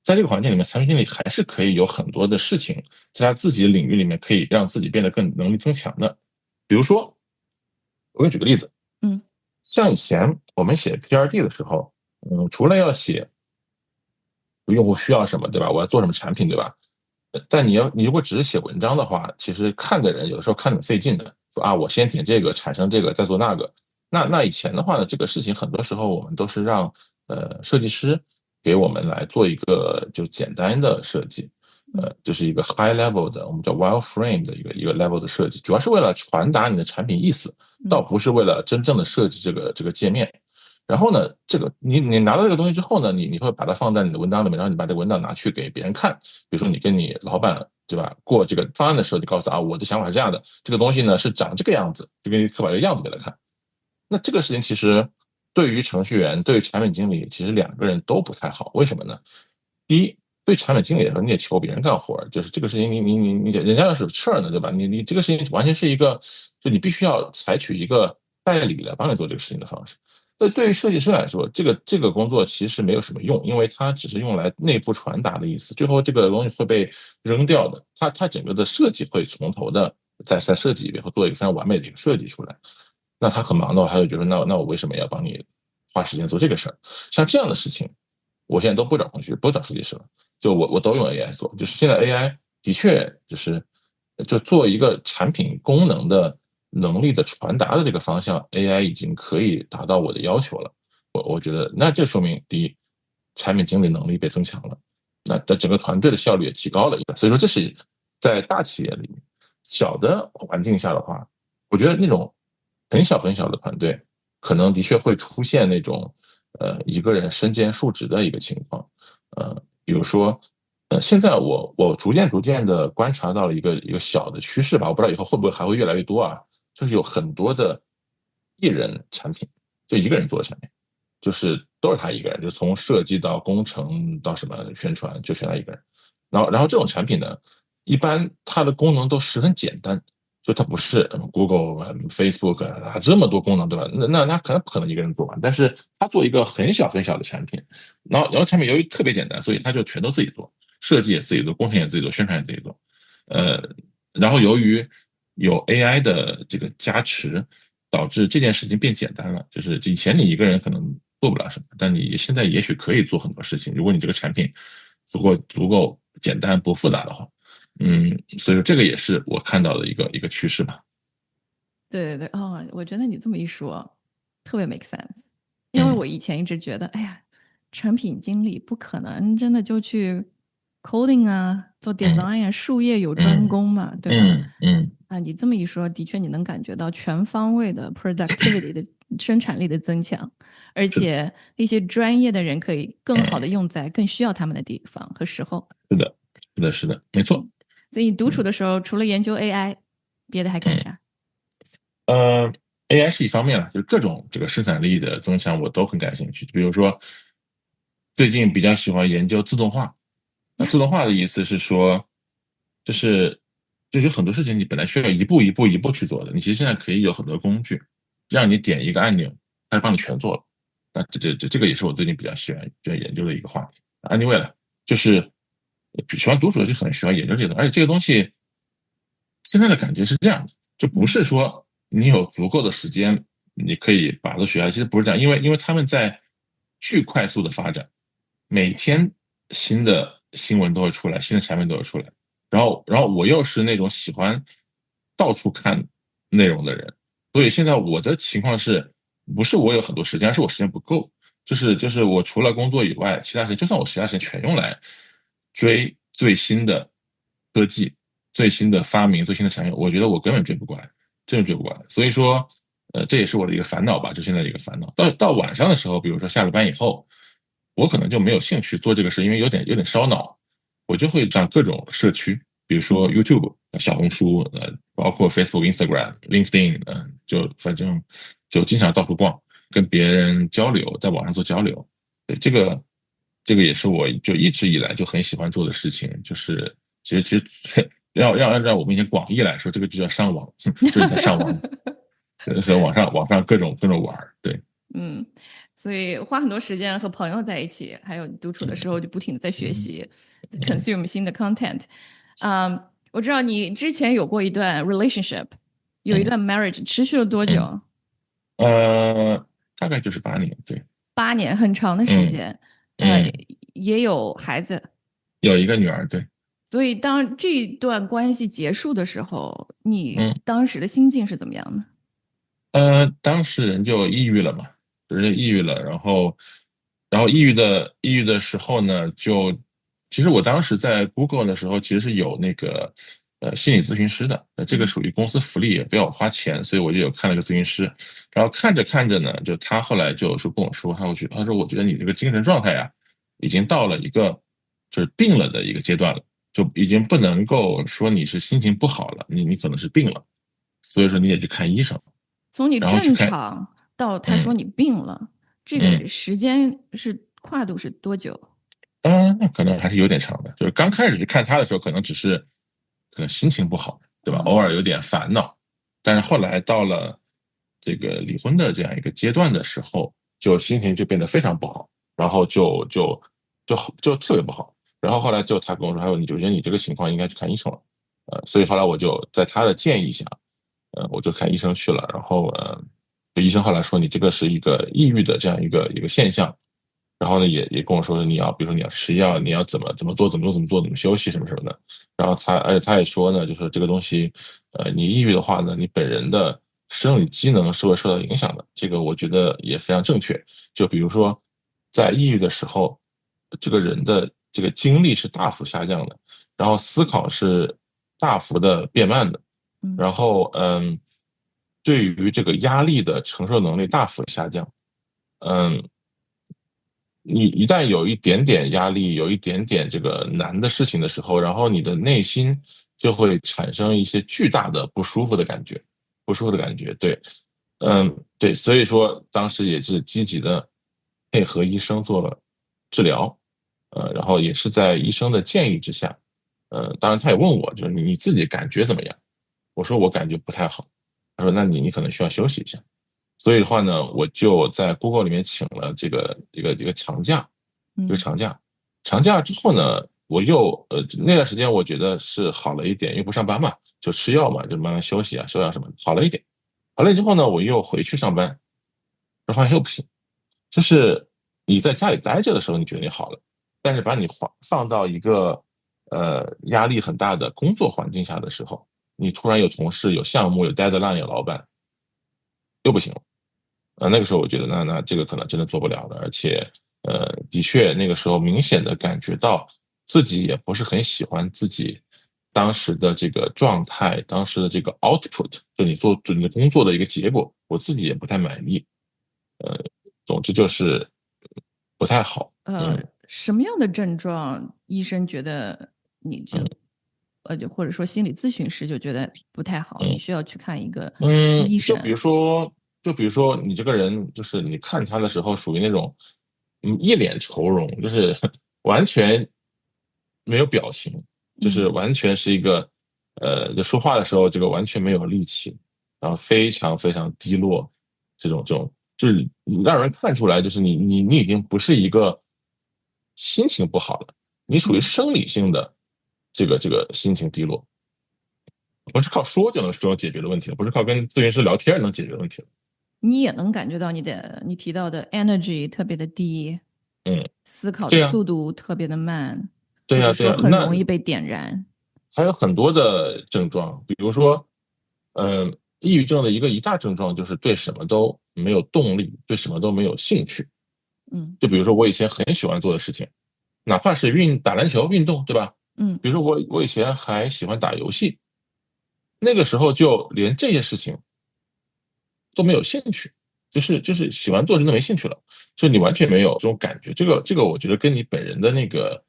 在这个环境里面，产品经理还是可以有很多的事情，在他自己的领域里面可以让自己变得更能力增强的。比如说，我给你举个例子，嗯像以前我们写 PRD 的时候，除了要写用户需要什么，对吧？我要做什么产品，对吧？但你如果只是写文章的话，其实看的人有的时候看得很费劲的，说啊，我先点这个产生这个，再做那个。那以前的话呢，这个事情很多时候我们都是让设计师给我们来做一个就简单的设计，嗯就是一个 high level 的，我们叫 wireframe 的一个 level 的设计，主要是为了传达你的产品意思，倒嗯不是为了真正的设计这个界面。然后呢，这个你拿到这个东西之后呢，你会把它放在你的文档里面，然后你把这个文档拿去给别人看。比如说你跟你老板对吧过这个方案的时候，就告诉他啊，我的想法是这样的，这个东西呢是长这个样子，就给你刻把这个样子给他看。那这个事情其实对于程序员、对于产品经理，其实两个人都不太好。为什么呢？第一，对产品经理来说，你得求别人干活，就是这个事情你得，人家要是有事儿呢，对吧？你这个事情完全是一个，就你必须要采取一个代理来帮你做这个事情的方式。对于设计师来说，这个工作其实没有什么用，因为它只是用来内部传达的意思，最后这个东西会被扔掉的。它整个的设计会从头的再设计一遍，会做一个非常完美的一个设计出来。那他很忙的话，他就觉得那我为什么要帮你花时间做这个事儿？像这样的事情，我现在都不找程序，不找设计师了，就我都用 AI 做。就是现在 AI 的确就做一个产品功能的能力的传达的这个方向，AI 已经可以达到我的要求了。我觉得那这说明第一，产品经理能力被增强了，那整个团队的效率也提高了。所以说这是在大企业里面，小的环境下的话。我觉得那种很小很小的团队，可能的确会出现那种一个人身兼数职的一个情况。比如说现在我逐渐的观察到了一个小的趋势吧，我不知道以后会不会还会越来越多啊，就是有很多的艺人产品，就一个人做的产品，就是都是他一个人，就从设计到工程到什么宣传，就选他一个人。然后这种产品呢，一般它的功能都十分简单，就它不是Google、Facebook 啊这么多功能，对吧？那可能不可能一个人做完，但是他做一个很小很小的产品，然后产品由于特别简单，所以他就全都自己做，设计也自己做，工程也自己做，宣传也自己做。呃，然后由于有 AI 的这个加持，导致这件事情变简单了。就是以前你一个人可能做不了什么，但你现在也许可以做很多事情，如果你这个产品足够简单不复杂的话。所以说这个也是我看到的一个趋势吧。对对对，哦，我觉得你这么一说，特别 make sense。因为嗯我以前一直觉得，哎呀，产品经理不可能真的就去 coding 啊，做 嗯 design 啊，术业有专嗯攻嘛，对吧？嗯啊，你这么一说，的确你能感觉到全方位的 productivity 的生产力的增强，而是的，且那些专业的人可以更好的嗯用在更需要他们的地方和时候。是的，是的，是的，没错。嗯，所以你独处嗯的时候，除了研究 AI，别的还干嗯啥？呃，AI 是一方面了，就是各种这个生产力的增强我都很感兴趣。比如说最近比较喜欢研究自动化。那自动化的意思是说，就是有很多事情你本来需要一步一步一步去做的，你其实现在可以有很多工具，让你点一个按钮，它就帮你全做了。那这个也是我最近比较研究的一个话题。Anyway 了，就是喜欢独处的就很喜欢研究这个东西，而且这个东西现在的感觉是这样的，就不嗯是说你有足够的时间，你可以把它学下来，其实不是这样，因为他们在巨快速的发展，每天新的新闻都会出来，新的产品都会出来，然后我又是那种喜欢到处看内容的人，所以现在我的情况是，不是我有很多时间，而是我时间不够，就是我除了工作以外，其他时间就算我其他时间全用来追最新的科技、最新的发明、最新的产品，我觉得我根本追不过来，真的追不过来。所以说，这也是我的一个烦恼吧，就现在的一个烦恼。到晚上的时候，比如说下了班以后，我可能就没有兴趣做这个事，因为有点烧脑，我就会上各种社区，比如说 嗯 YouTube、小红书，包括 Facebook、Instagram、LinkedIn，就反正就经常到处逛，跟别人交流，在网上做交流。对，这个也是我就一直以来就很喜欢做的事情，就是其实要按照我们以前广义来说，这个就叫上网，就是你在上网，在网上各种玩儿，对。嗯，所以花很多时间和朋友在一起，还有你独处的时候就不停的在学嗯习嗯，consume 新的 content。我知道你之前有过一段 relationship，有一嗯段 marriage，持续了多嗯，久？大概就是8年，对。8年，很长的时嗯间。嗯，也有孩子，有一个女儿，对。所以当这段关系结束的时候，你嗯当时的心境是怎么样的？当事人就抑郁了嘛，人就抑郁了，然后抑郁的时候呢，其实我当时在 Google 的时候，其实是有那个心理咨询师的，这个嗯属于公司福利，也不要我花钱，所以我就有看了个咨询师，然后看着看着呢，就他后来就跟我说，他说我觉得你这个精神状态呀，已经到了一个就是病了的一个阶段了，就已经不能够说你是心情不好了，你可能是病了，所以说你得去看医生。从你正然后去看。常到他说嗯你病了，这嗯个时间跨度是多久？那可能还是有点长的。就是刚开始去看他的时候，可能只是可能心情不好，对吧？偶啊，尔有点烦恼，但是后来到了这个离婚的这样一个阶段的时候，就心情就变得非常不好，然后就特别不好。然后后来就他跟我说，还有你就觉得你这个情况应该去看医生了，所以后来我就在他的建议下，我就看医生去了，然后医生后来说你这个是一个抑郁的这样一个现象，然后呢也跟我说你要比如说你要吃药，你要怎么休息什么什么的，然后而且他也说呢，就是这个东西，你抑郁的话呢，你本人的生理机能是会受到影响的，这个我觉得也非常正确。就比如说在抑郁的时候，这个人的这个精力是大幅下降的，然后思考是大幅的变慢的。嗯然后对于这个压力的承受能力大幅下降。嗯，你一旦有一点点压力，有一点点这个难的事情的时候，然后你的内心就会产生一些巨大的不舒服的感觉，不舒服的感觉，对。对，所以说当时也是积极的配合医生做了治疗，然后也是在医生的建议之下，当然他也问我，就是你自己感觉怎么样？我说我感觉不太好，他说那你可能需要休息一下。所以的话呢，我就在 Google 里面请了这个一个长假，一个嗯长假。长假之后呢，我又那段时间我觉得是好了一点，因为不上班嘛，就吃药嘛，就慢慢休息啊，休养什么的，好了一点。好了之后呢，我又回去上班，然后发现又不行。就是你在家里待着的时候，你觉得你好了，但是把你放到一个压力很大的工作环境下的时候，你突然有同事、有项目、有 deadline、有老板，又不行了。那个时候我觉得那这个可能真的做不了了，而且的确那个时候明显的感觉到自己也不是很喜欢自己当时的这个状态，当时的这个 output，就你的工作的一个结果，我自己也不太满意。呃，总之就是不太好。呃，嗯什么样的症状，医生觉得你就，嗯就或者说心理咨询师就觉得不太好，你嗯需要去看一个医就比如生。说，你这个人，就是你看他的时候属于那种，一脸愁容，就是完全没有表情，就是嗯完全是一个，就说话的时候这个完全没有力气，然后非常非常低落，这种就是让人看出来，就是你已经不是一个心情不好了，你属于嗯，生理性的这个心情低落。不是靠说就能解决的问题了，不是靠跟咨询师聊天能解决的问题了。你也能感觉到你提到的 energy 特别的低，嗯，思考的对呀，速度特别的慢，对呀，对呀。或者说很那容易被点燃。还有很多的症状，比如说，抑郁症的一大症状就是对什么都没有动力，对什么都没有兴趣。嗯就比如说我以前很喜欢做的事情，哪怕是打篮球运动，对吧？嗯比如说我以前还喜欢打游戏，那个时候就连这些事情都没有兴趣，就是洗完做真的没兴趣了，就你完全没有这种感觉。这个我觉得跟你本人的那个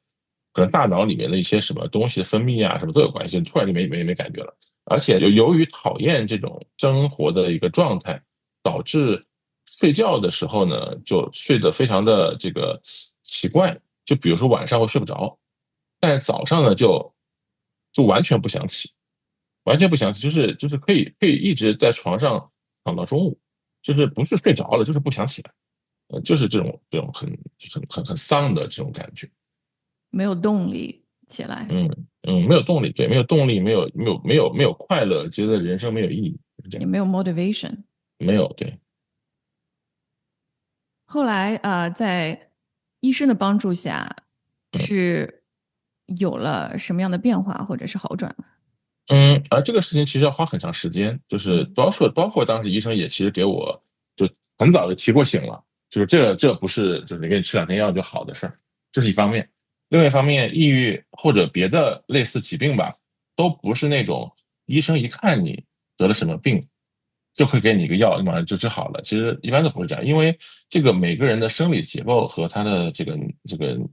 可能大脑里面的一些什么东西的分泌啊什么都有关系，突然就没感觉了。而且由于讨厌这种生活的一个状态，导致睡觉的时候呢就睡得非常的这个奇怪，就比如说晚上会睡不着，但是早上呢就完全不想起。完全不想起，就是可以一直在床上躺到中午，就是不是睡着了，就是不想起来，就是这种很丧的这种感觉。没有动力起来，嗯没有动力，对，没有动力，没有快乐，觉得人生没有意义，是这样，也没有 motivation。没有，对。后来在医生的帮助下，是有了什么样的变化或者是好转吗？而这个事情其实要花很长时间，就是嗯包括当时医生也其实给我就很早就提过醒了，就是这不是就是你给你吃2天药就好的事儿，这是一方面。另外一方面，抑郁或者别的类似疾病吧，都不是那种医生一看你得了什么病，就会给你一个药，你马上就治好了。其实一般都不是这样，因为这个每个人的生理结构和他的这个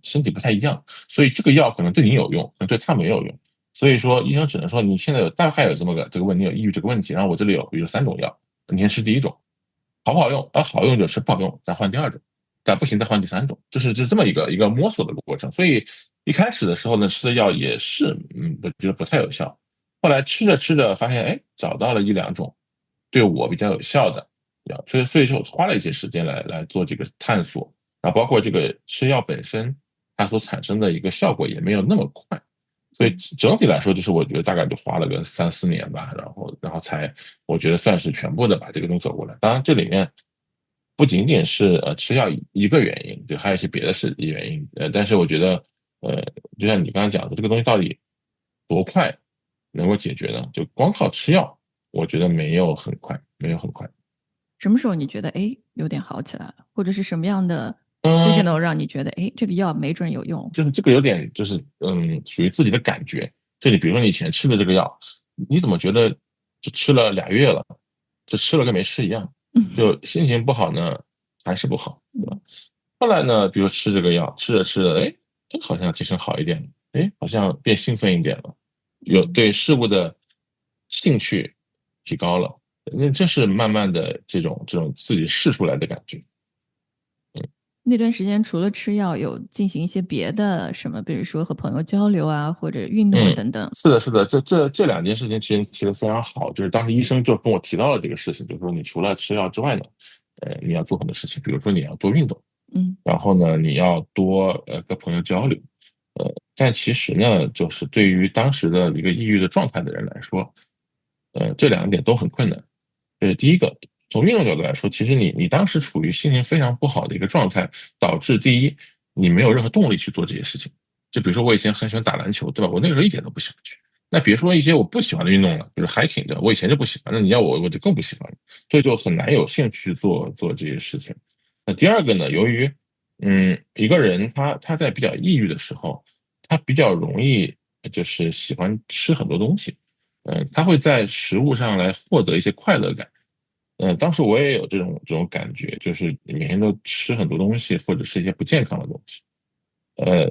身体不太一样，所以这个药可能对你有用，可能对他没有用。所以说，医生只能说你现在大概有这个问题，有抑郁这个问题，然后我这里有比如3种药，你先吃第一种，好不好用？好用就吃，不好用再换第二种，但不行再换第三种，就是这么一个摸索的过程。所以一开始的时候呢，吃的药也是我觉得不太有效，后来吃着吃着发现，哎，找到了1、2种对我比较有效的药，所以说花了一些时间来做这个探索，然后包括这个吃药本身，它所产生的一个效果也没有那么快。所以嗯，整体来说，就是我觉得大概就花了个3、4年吧，然后才我觉得算是全部的把这个东西走过来。当然，这里面不仅仅是吃药一个原因，就还有一些别的原因。但是我觉得呃，就像你刚才讲的，这个东西到底多快能够解决呢？就光靠吃药，我觉得没有很快，没有很快。什么时候你觉得有点好起来了，或者是什么样的 嗯，signal 让你觉得这个药没准有用？就是这个有点就是属于自己的感觉。就你比如说你以前吃的这个药，你怎么觉得就吃了2月了，就吃了跟没吃一样，嗯就心情不好呢，还是不好，对吧？嗯后来呢，比如吃这个药，吃着吃着，哎，好像精神好一点了，哎，好像变兴奋一点了，有嗯，对事物的兴趣提高了，那这是慢慢的这种自己试出来的感觉。那段时间除了吃药，有进行一些别的什么，比如说和朋友交流啊，或者运动啊嗯，等等。是的，是的，这2件事情其实提的非常好，就是当时医生就跟我提到了这个事情，就是说你除了吃药之外呢，你要做很多事情，比如说你要多运动，嗯然后呢你要多跟朋友交流，但其实呢，就是对于当时的一个抑郁的状态的人来说，这2点都很困难。第一个，从运动角度来说，其实你当时处于心情非常不好的一个状态，导致第一，你没有任何动力去做这些事情。就比如说我以前很喜欢打篮球，对吧？我那个时候一点都不喜欢去。那别说一些我不喜欢的运动了，比如 hiking 对吧？我以前就不喜欢，那你要我就更不喜欢了，所以就很难有兴趣做这些事情。那第二个呢，由于一个人他在比较抑郁的时候，他比较容易就是喜欢吃很多东西，他会在食物上来获得一些快乐感。当时我也有这种感觉，就是每天都吃很多东西，或者是一些不健康的东西，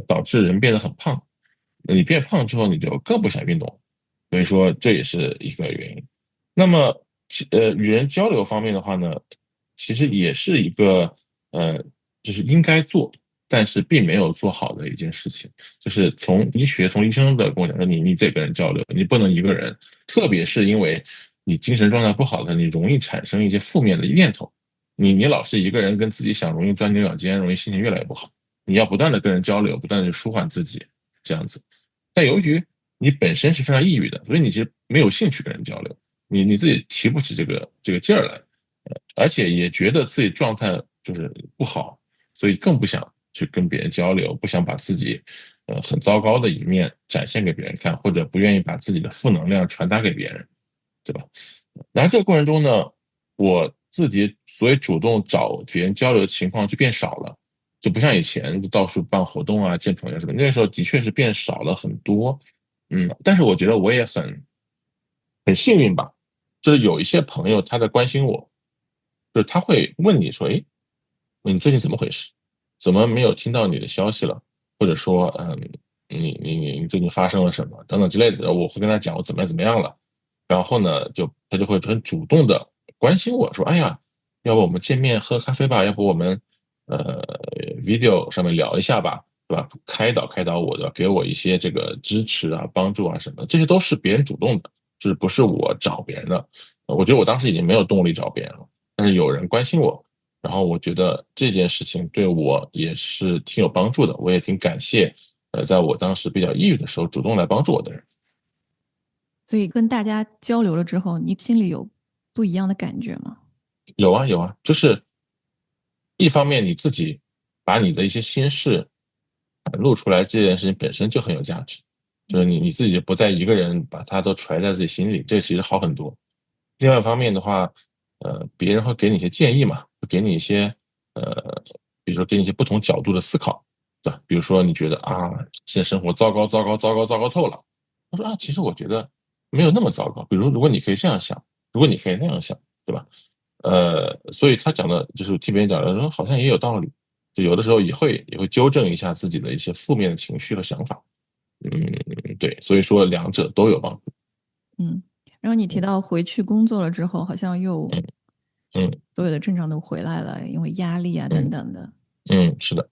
导致人变得很胖。那你变胖之后，你就更不想运动，所以说这也是一个原因。那么，与人交流方面的话呢，其实也是一个呃，就是应该做，但是并没有做好的一件事情。就是从医生的跟我讲说，你得跟人交流，你不能一个人，特别是因为你精神状态不好的，你容易产生一些负面的念头。你老是一个人跟自己想，容易钻牛角尖，容易心情越来越不好。你要不断的跟人交流，不断的舒缓自己，这样子。但由于你本身是非常抑郁的，所以你其实没有兴趣跟人交流，你自己提不起这个劲儿来，而且也觉得自己状态就是不好，所以更不想去跟别人交流，不想把自己很糟糕的一面展现给别人看，或者不愿意把自己的负能量传达给别人，对吧？然后这个过程中呢，我自己所以主动找别人交流的情况就变少了，就不像以前就到处办活动啊、见朋友什么，那个时候的确是变少了很多。但是我觉得我也很幸运吧，就是有一些朋友他在关心我，就是他会问你说，哎，你最近怎么回事？怎么没有听到你的消息了？或者说，你最近发生了什么等等之类的，我会跟他讲我怎么样怎么样了。然后呢，他就会很主动的关心我说，哎呀，要不我们见面喝咖啡吧？要不我们呃 video 上面聊一下吧，对吧？开导我的，给我一些这个支持啊、帮助啊什么的，这些都是别人主动的，就是不是我找别人的。我觉得我当时已经没有动力找别人了，但是有人关心我，然后我觉得这件事情对我也是挺有帮助的，我也挺感谢在我当时比较抑郁的时候主动来帮助我的人。所以跟大家交流了之后，你心里有不一样的感觉吗？有啊有啊，就是一方面你自己把你的一些心事袒露出来，这件事情本身就很有价值，就是你自己不再一个人把它都揣在自己心里，这其实好很多。另外一方面的话，别人会给你一些建议嘛，会给你一些比如说给你一些不同角度的思考，对吧？比如说你觉得啊，现在生活糟糕糟糕糟糕糟糕透了，他说啊，其实我觉得没有那么糟糕。比如如果你可以这样想，如果你可以那样想，对吧？所以他讲的就是替别人讲的说，好像也有道理。就有的时候也会纠正一下自己的一些负面的情绪和想法。对，所以说两者都有帮助。嗯，然后你提嗯到回去工作了之后，好像又嗯嗯所有的正常都回来了，因为压力啊等嗯等的。是的。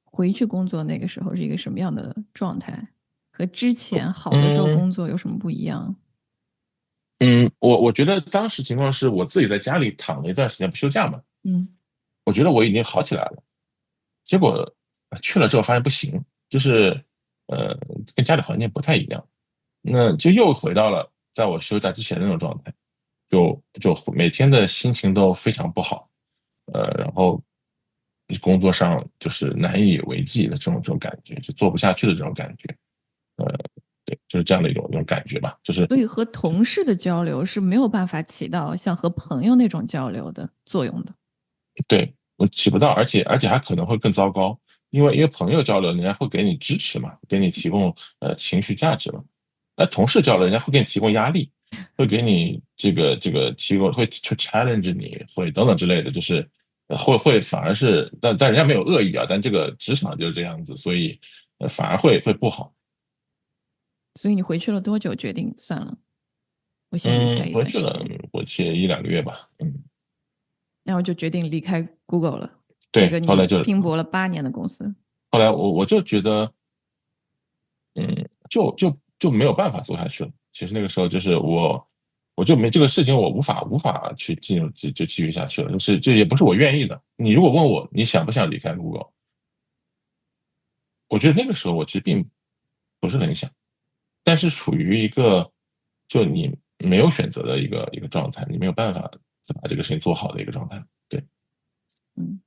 回去工作那个时候是一个什么样的状态？和之前好的时候嗯工作有什么不一样？我觉得当时情况是我自己在家里躺了一段时间不休假嘛，嗯我觉得我已经好起来了。结果去了之后发现不行，就是呃跟家里环境不太一样，那就又回到了在我休假之前的那种状态，就每天的心情都非常不好，然后工作上就是难以为继的这种感觉，就做不下去的这种感觉。呃，对，就是这样的一种感觉吧，就是所以和同事的交流是没有办法起到像和朋友那种交流的作用的。对，我起不到，而且还可能会更糟糕，因为朋友交流，人家会给你支持嘛，给你提供情绪价值嘛。那同事交流，人家会给你提供压力，会给你这个提供会 challenge 你，会等等之类的，就是会反而是，但人家没有恶意啊，但这个职场就是这样子，所以反而会不好。所以你回去了多久决定算了，我先离开一回去了，段时间，回去一两个月吧。然后就决定离开 Google 了，这对，个你拼搏了8年的公司。后来我就觉得。就没有办法做下去了。其实那个时候就是我就没这个事情，我无法去进入就继续下去了。就是这也不是我愿意的。你如果问我你想不想离开 Google，我觉得那个时候我其实并不是很想，但是处于一个就你没有选择的一个状态，你没有办法把这个事情做好的一个状态。对，嗯，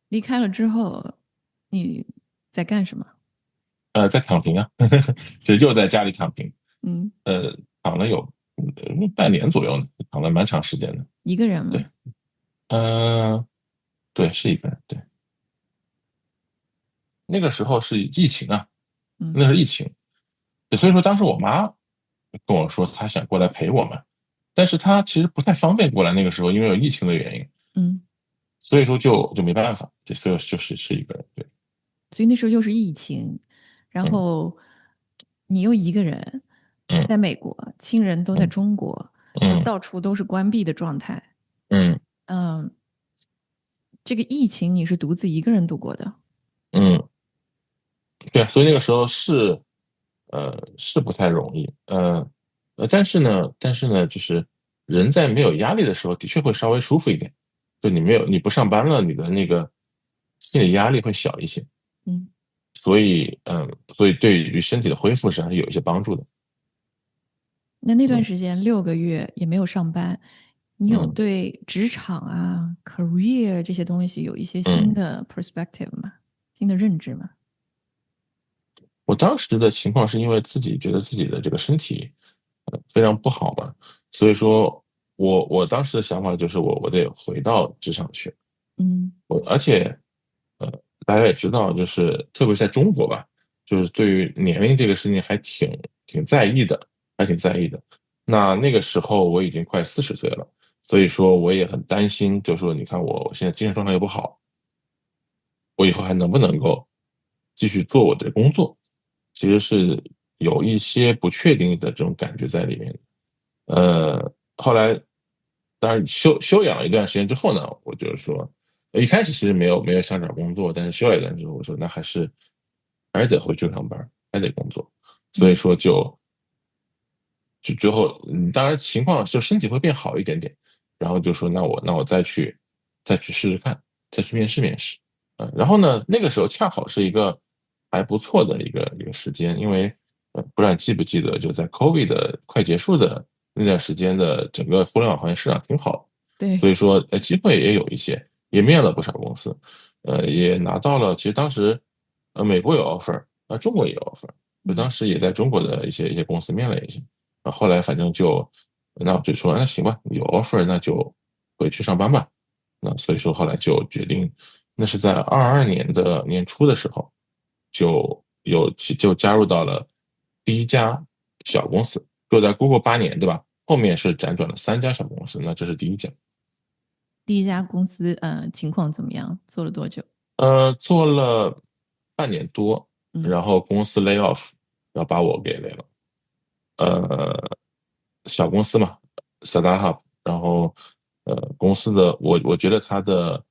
离开了之后，你在干什么？在躺平啊，其实就在家里躺平，嗯，呃，躺了有半年左右呢，躺了蛮长时间的。一个人对，吗？嗯、对，是一个人。对，那个时候是疫情啊，嗯那是疫情，对所以说当时我妈跟我说她想过来陪我们，但是她其实不太方便过来，那个时候因为有疫情的原因，嗯，所以说就没办法，对，所以就是一个人。对，所以那时候又是疫情，然嗯后你又一个人嗯在美国，亲人都在嗯中国，然后嗯到处都是关闭的状态。嗯嗯，这个疫情你是独自一个人度过的。嗯，对，所以那个时候是不太容易，但是呢，就是人在没有压力的时候，的确会稍微舒服一点。就你不上班了，你的那个心理压力会小一些。嗯，所以对于身体的恢复是还是有一些帮助的。那段嗯时间6个月也没有上班，你有嗯对职场啊、career 这些东西有一些新嗯，的 perspective 吗？新的认知吗？我当时的情况是因为自己觉得自己的这个身体非常不好嘛，所以说我当时的想法就是我得回到职场去。嗯而且呃大家也知道，就是特别是在中国吧，就是对于年龄这个事情还挺在意的，还挺在意的。那个时候我已经快40岁了，所以说我也很担心，就说你看我现在精神状态又不好，我以后还能不能够继续做我的工作，其实是有一些不确定的这种感觉在里面。后来当然休养了一段时间之后呢，我就是说，一开始其实没有想找工作，但是休了一段之后，我说那还是得回去上班，还得工作，所以嗯说就最后，当然情况就身体会变好一点点，然后就说那我再去试试看，再去面试面试。然后呢，那个时候恰好是一个还不错的一个时间，因为不知道你记不记得，就在 COVID 的快结束的那段时间的整个互联网行业市场挺好，所对，以说机会也有一些，也面了不少公司，也拿到了，其实当时美国有 offer，中国也有 offer，就当嗯时也在中国的一些公司面了一下。后来反正那我就说那行吧，有 offer 那就回去上班吧。那所以说后来就决定，那是在22年的年初的时候，就加入到了第一家小公司，就在 Google 8年，对吧？后面是辗转了3家小公司，那这是第一家。第一家公司情况怎么样？做了多久？做了半年多，嗯然后公司 lay off，然后把我给 lay 了。小公司嘛，startup，然后公司的我觉得它的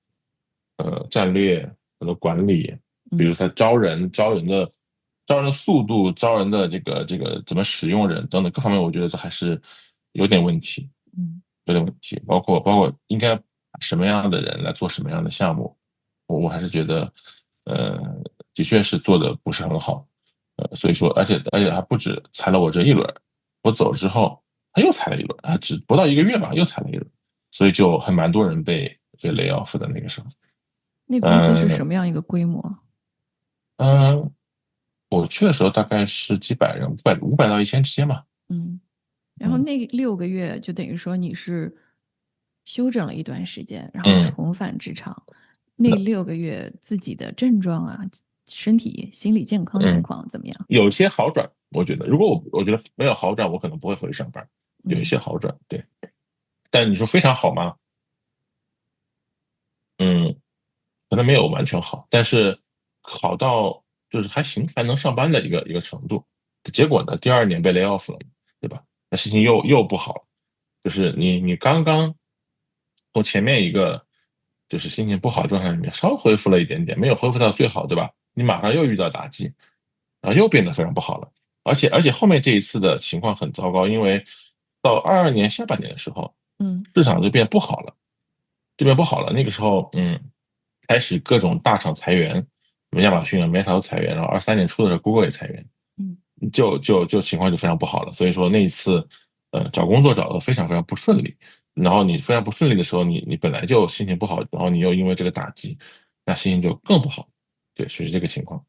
战略、它的管理，比如嗯它招人的速度、招人的这个怎么使用人等等各方面，我觉得这还是有点问题，嗯有点问题。包括应该把什么样的人来做什么样的项目，我还是觉得呃的确是做的不是很好。所以说，而且还不止裁了我这一轮，我走之后，他又裁了一轮，只不到1个月吧，又裁了一轮，所以就还蛮多人被 lay off 的那个时候。那公司是什嗯么样一个规模？嗯，我去的时候大概是几百人，五百到1000之间吧。嗯，然后嗯那6个月就等于说你是休整了一段时间，然后嗯，重返职场。是的，那6个月自己的症状啊、身体、心理健康情嗯，况怎么样？有一些好转，我觉得，如果我觉得没有好转，我可能不会回去上班，有一嗯些好转，对。但你说非常好吗？嗯，可能没有完全好，但是好到就是还行，还能上班的一个程度。结果呢，第2年被 lay off 了，对吧？那事情又不好，就是你刚刚从前面一个就是心情不好的状态里面稍微恢复了一点点，没有恢复到最好，对吧？你马上又遇到打击，然后又变得非常不好了。而且后面这一次的情况很糟糕，因为到22年下半年的时候，嗯市场就变不好了。这边不好了。那个时候，开始各种大厂裁员，什么亚马逊啊、Meta 都裁员，然后23年初的时候，Google 也裁员，嗯。就情况就非常不好了。所以说那一次，找工作找得非常非常不顺利。然后你非常不顺利的时候，你本来就心情不好，然后你又因为这个打击，那心情就更不好。对，是这个情况。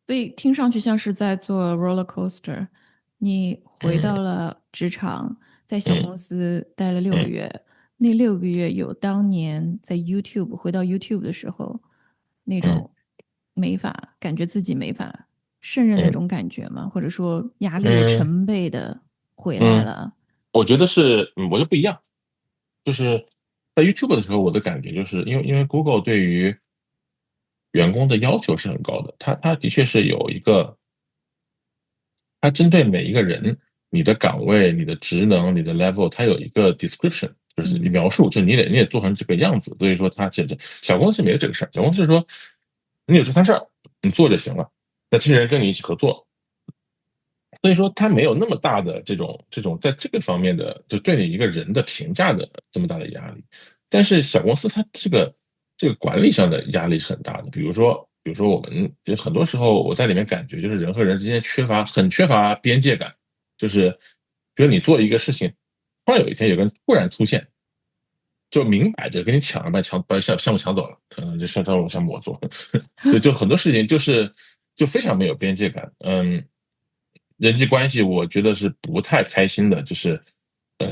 所以听上去像是在做 roller coaster。你回嗯到了职场，在小嗯公司待了六个嗯月，那6个月有当年在 YouTube 回到 YouTube 的时候那嗯种感觉自己没法胜任那嗯种感觉吗？或者说压力嗯成倍的回来嗯，了？我觉得是，我觉得不一样。就是在 YouTube 的时候，我的感觉就是因为 Google 对于员工的要求是很高的，它的确是有一个，它针对每一个人，你的岗位、你的职能、你的 level，它有一个 description，就是嗯描述，就你得做成这个样子。所以说，它这小公司没有这个事儿，小公司是说你有这摊事儿，你做就行了。那这些人跟你一起合作，所以说他没有那么大的这种在这个方面的就对你一个人的评价的这么大的压力。但是小公司它这个管理上的压力是很大的。比如说我们就很多时候我在里面感觉就是人和人之间很缺乏边界感，就是比如你做一个事情，突然有一天有个人突然出现，就明摆着跟你抢了，把项目抢走了，就让我项目我做，就很多事情就非常没有边界感。人际关系我觉得是不太开心的，就是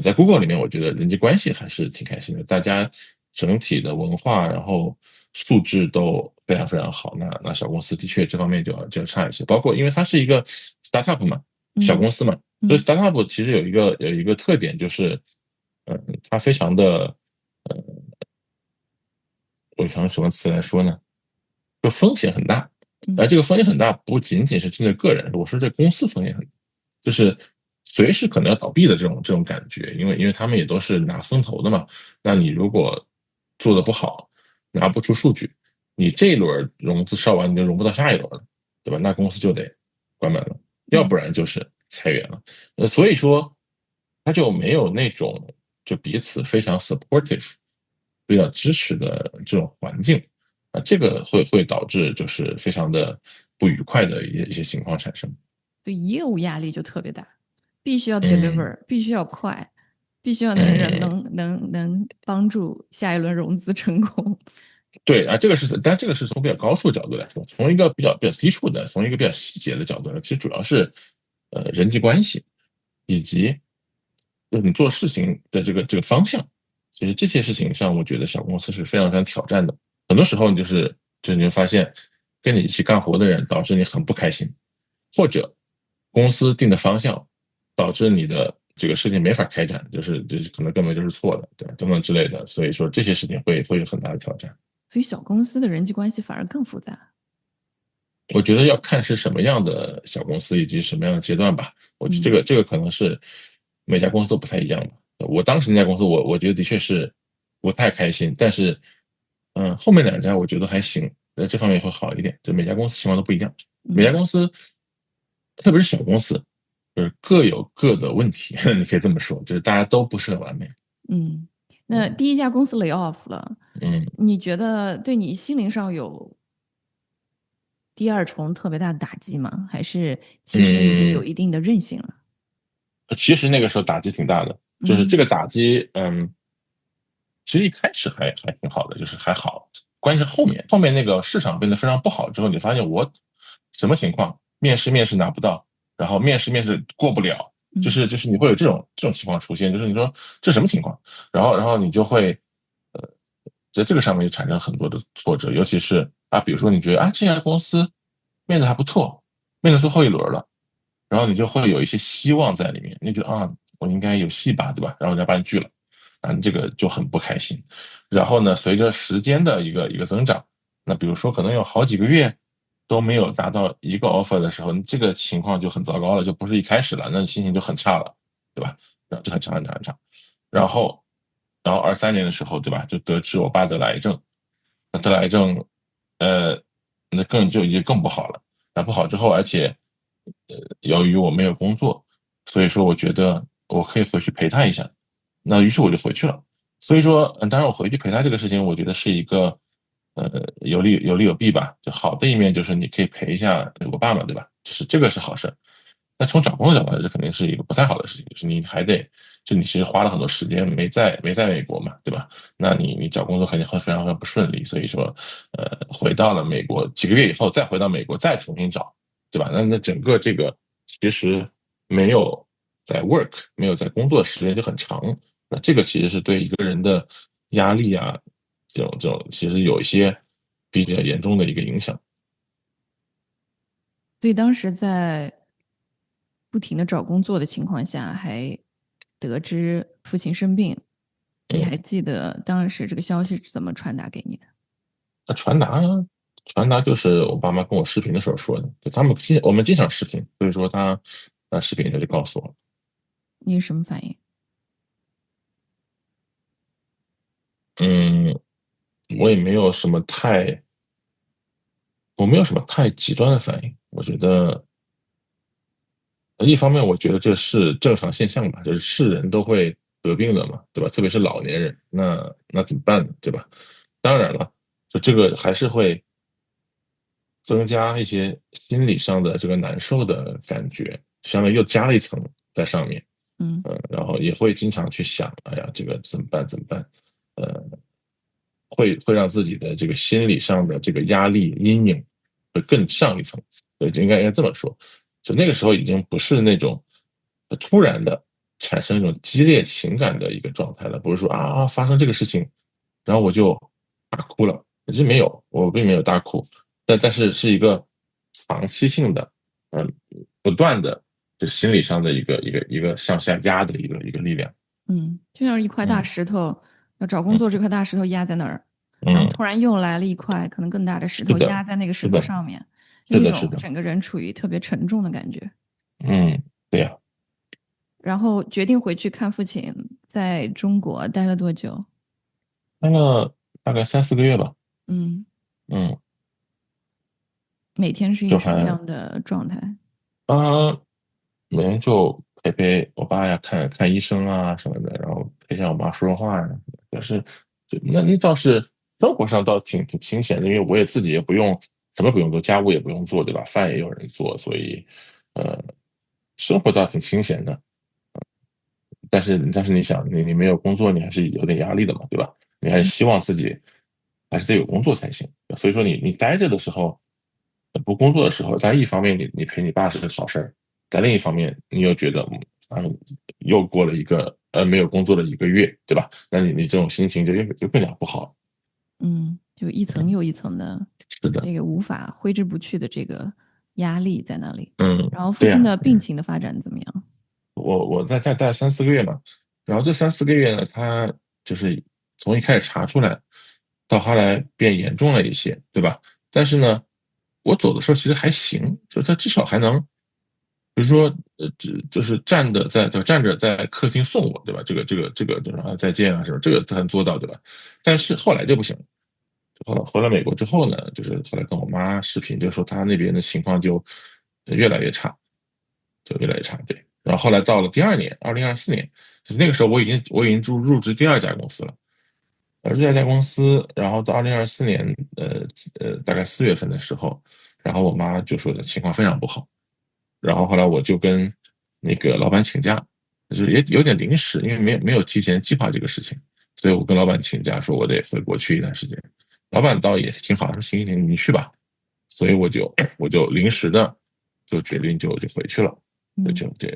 在 Google 里面，我觉得人际关系还是挺开心的，大家整体的文化然后素质都非常非常好。那小公司的确这方面就要差一些，包括因为它是一个 startup 嘛，小嗯公司嘛，所以 嗯 startup 其实有一个特点就是。它非常的，呃，我想用什么词来说呢？就风险很大，而嗯这个风险很大，不仅仅是针对个人，我说这公司风险很大，就是随时可能要倒闭的这种感觉，因为他们也都是拿风投的嘛。那你如果做的不好，拿不出数据，你这一轮融资烧完，你就融不到下一轮了，对吧？那公司就得关门了，要不嗯，然就是裁员了。所以说他就没有那种就彼此非常 supportive、比较支持的这种环境。这个会导致就是非常的不愉快的一些情况产生。对，业务压力就特别大，必须要 嗯 deliver，必须要快，必须要嗯，能帮助下一轮融资成功。对啊，但这个是从比较高处的角度来说，从一个比较低处的，从一个比较细节的角度来，其实主要是人际关系以及就是你做事情的这个方向。其实这些事情上，我觉得小公司是非常非常挑战的。很多时候你会发现，跟你一起干活的人导致你很不开心，或者公司定的方向导致你的这个事情没法开展，就是可能根本就是错的，对吧？等等之类的。所以说这些事情会有很大的挑战。所以小公司的人际关系反而更复杂。我觉得要看是什么样的小公司以及什么样的阶段吧。我觉得这嗯个这个可能是每家公司都不太一样的。我当时那家公司我觉得的确是不太开心，但是后面两家我觉得还行，在这方面会好一点。就每家公司情况都不一样，每家嗯公司特别是小公司，就是各有各的问题，你可以这么说，就是大家都不是很完美。嗯，那嗯第一家公司 lay off 了，嗯你觉得对你心灵上有第二重特别大的打击吗？还是其实你已经有嗯，一定的韧性了？其实那个时候打击挺大的，就是这嗯个打击，其实一开始还挺好的，就是还好。关键是后面那个市场变得非常不好之后，你发现我什么情况？面试拿不到，然后面试过不了，就嗯是就是你会有这种情况出现，就是你说这什么情况？然后你就会呃在这个上面就产生很多的挫折，尤其是比如说你觉得这家公司面子还不错，面子最后一轮了，然后你就会有一些希望在里面，你觉得我应该有戏吧，对吧？然后人家把你拒了。你这个就很不开心。然后呢，随着时间的一个增长，那比如说可能有好几个月都没有达到一个 offer 的时候，这个情况就很糟糕了，就不是一开始了，那心情就很差了，对吧？然后这很长很长很长。然后，23年的时候，对吧？就得知我爸得了癌症，那得了癌症，呃，那就已经更不好了。那不好之后，而且，由于我没有工作，所以说我觉得我可以回去陪他一下。那于是我就回去了。所以说，当然我回去陪他这个事情，我觉得是一个，有利有弊吧。就好的一面就是你可以陪一下我爸嘛，对吧？就是这个是好事。那从找工作角度来说，这肯定是一个不太好的事情，就是你还得，就你其实花了很多时间没在美国嘛，对吧？那你找工作肯定会非常非常不顺利。所以说，回到了美国几个月以后，再回到美国再重新找，对吧？那整个这个其实没有在 work，没有在工作的时间就很长。那这个其实是对一个人的压力啊，这种其实有一些比较严重的一个影响。所以当时在不停的找工作的情况下，还得知父亲生病，你还嗯，记得当时这个消息是怎么传达给你的？那传达就是我爸妈跟我视频的时候说的，就我们经常视频，所以说他视频他就告诉我。你是什么反应？嗯，我也没有什么太我没有什么太极端的反应。我觉得一方面我觉得这是正常现象吧，就是是人都会得病的嘛，对吧？特别是老年人，那怎么办呢？对吧？当然了，就这个还是会增加一些心理上的这个难受的感觉，相当于又加了一层在上面。嗯，然后也会经常去想，哎呀，这个怎么办？怎么办？呃，会让自己的这个心理上的这个压力阴影会更上一层。对，应该这么说。就那个时候已经不是那种突然的产生一种激烈情感的一个状态了，不是说发生这个事情，然后我就大哭了，其实没有，我并没有大哭，但是是一个长期性的，不断的就心理上的一个向下压的一个力量。就像一块大嗯石头，要找工嗯作这块大石头压在那儿，然后嗯，突然又来了一块可能更大的石头是的，压在那个石是的，头上面，是的，是那种的，整个人处于特别沉重的感觉。嗯，对呀，然后决定回去看父亲，在中国待了多久？待了大概3、4个月吧。嗯，嗯，每天是一个什么就还样的状态？啊，每天就陪陪我爸呀，看看医生啊什么的，然后陪一下我妈说说话呀。但是，那倒是生活上倒挺清闲的，因为我也自己也不用什么不用做，家务也不用做，对吧？饭也有人做，所以呃，生活倒挺清闲的。但是你想，你没有工作，你还是有点压力的嘛，对吧？你还是希望自己还是得有工作才行。所以说你待着的时候，不工作的时候，在一方面你陪你爸是个好事儿，在另一方面你又觉得又过了一个没有工作的1个月，对吧？那你这种心情就更加不好。就一层嗯，又一层的是的，这个无法挥之不去的这个压力在那里。嗯，然后父对呀，亲的病情的发展怎么样？我在家待了3、4个月嘛，然后这3、4个月呢，他就是从一开始查出来，到后来变严重了一些，对吧？但是呢，我走的时候其实还行，就他至少还能，比如说，就是站着在客厅送我，对吧？这个，就是再见啊什么，这个他能做到，对吧？但是后来就不行了，回了美国之后呢，就是后来跟我妈视频，就说他那边的情况就越来越差。就越来越差，对。然后后来到了第二年，2024年，就是那个时候我已经入职第二家公司了，这家公司，然后到2024年，大概4月份的时候，然后我妈就说的情况非常不好，然后后来我就跟那个老板请假，就是也有点临时，因为没有提前计划这个事情，所以我跟老板请假，说我得回国去一段时间。老板倒也挺好，说行行，你去吧。所以我就临时的就决定就回去了，嗯对，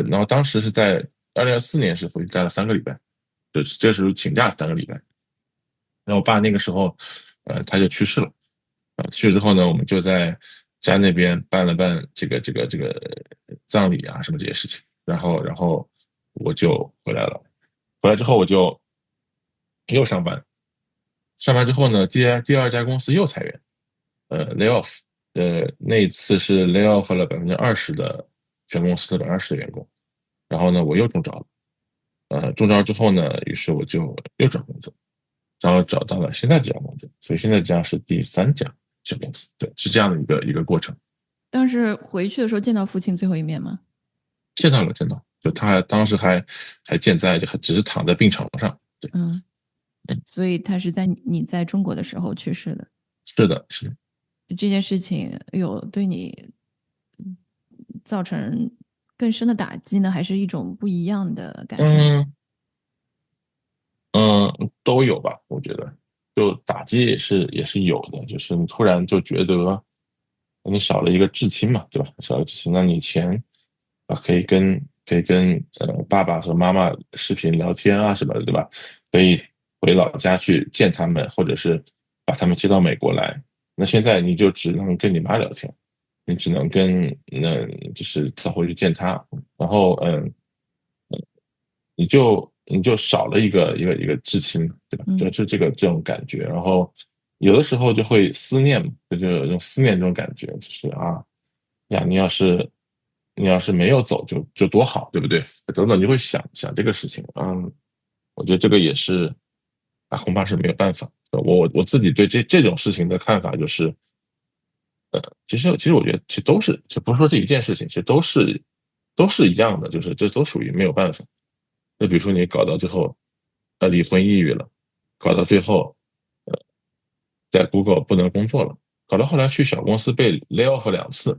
然后当时是在2024年是回去待了3个礼拜，就是这时候请假3个礼拜。然后我爸那个时候，他就去世了。去世之后呢，我们就在家那边办了办这个葬礼啊什么这些事情。然后我就回来了。回来之后我就又上班。上班之后呢，第二家公司又裁员，lay off。那一次是 lay off 了20%的全公司的20%的员工。然后呢，我又中招了。中招之后呢，于是我就又找工作。然后找到了现在这家公司，所以现在这家是第3家小公司，对，是这样的一个过程。当时回去的时候见到父亲最后一面吗？见到了，见到，就他当时还健在，就只是躺在病床上。对，嗯，嗯，所以他是在你在中国的时候去世的。是的，是的。这件事情有对你造成更深的打击呢，还是一种不一样的感受？嗯嗯，都有吧，我觉得，就打击也是有的，就是你突然就觉得你少了一个至亲嘛，对吧？少了至亲，那你以前可以跟爸爸和妈妈视频聊天啊什么的，对吧？可以回老家去见他们，或者是把他们接到美国来。那现在你就只能跟你妈聊天，你只能就是他回去见他。然后你就少了一个至亲，对吧？就嗯，是这种感觉。然后有的时候就会思念嘛，就有一种思念这种感觉，就是呀，你要是没有走就多好，对不对？等等就会想想这个事情。我觉得这个也是恐怕是没有办法。我自己对这种事情的看法就是，其实我觉得其实都是，就不是说这一件事情，其实都是一样的，就是这都属于没有办法。就比如说你搞到最后，离婚抑郁了，搞到最后，在 Google 不能工作了，搞到后来去小公司被 lay off 2次，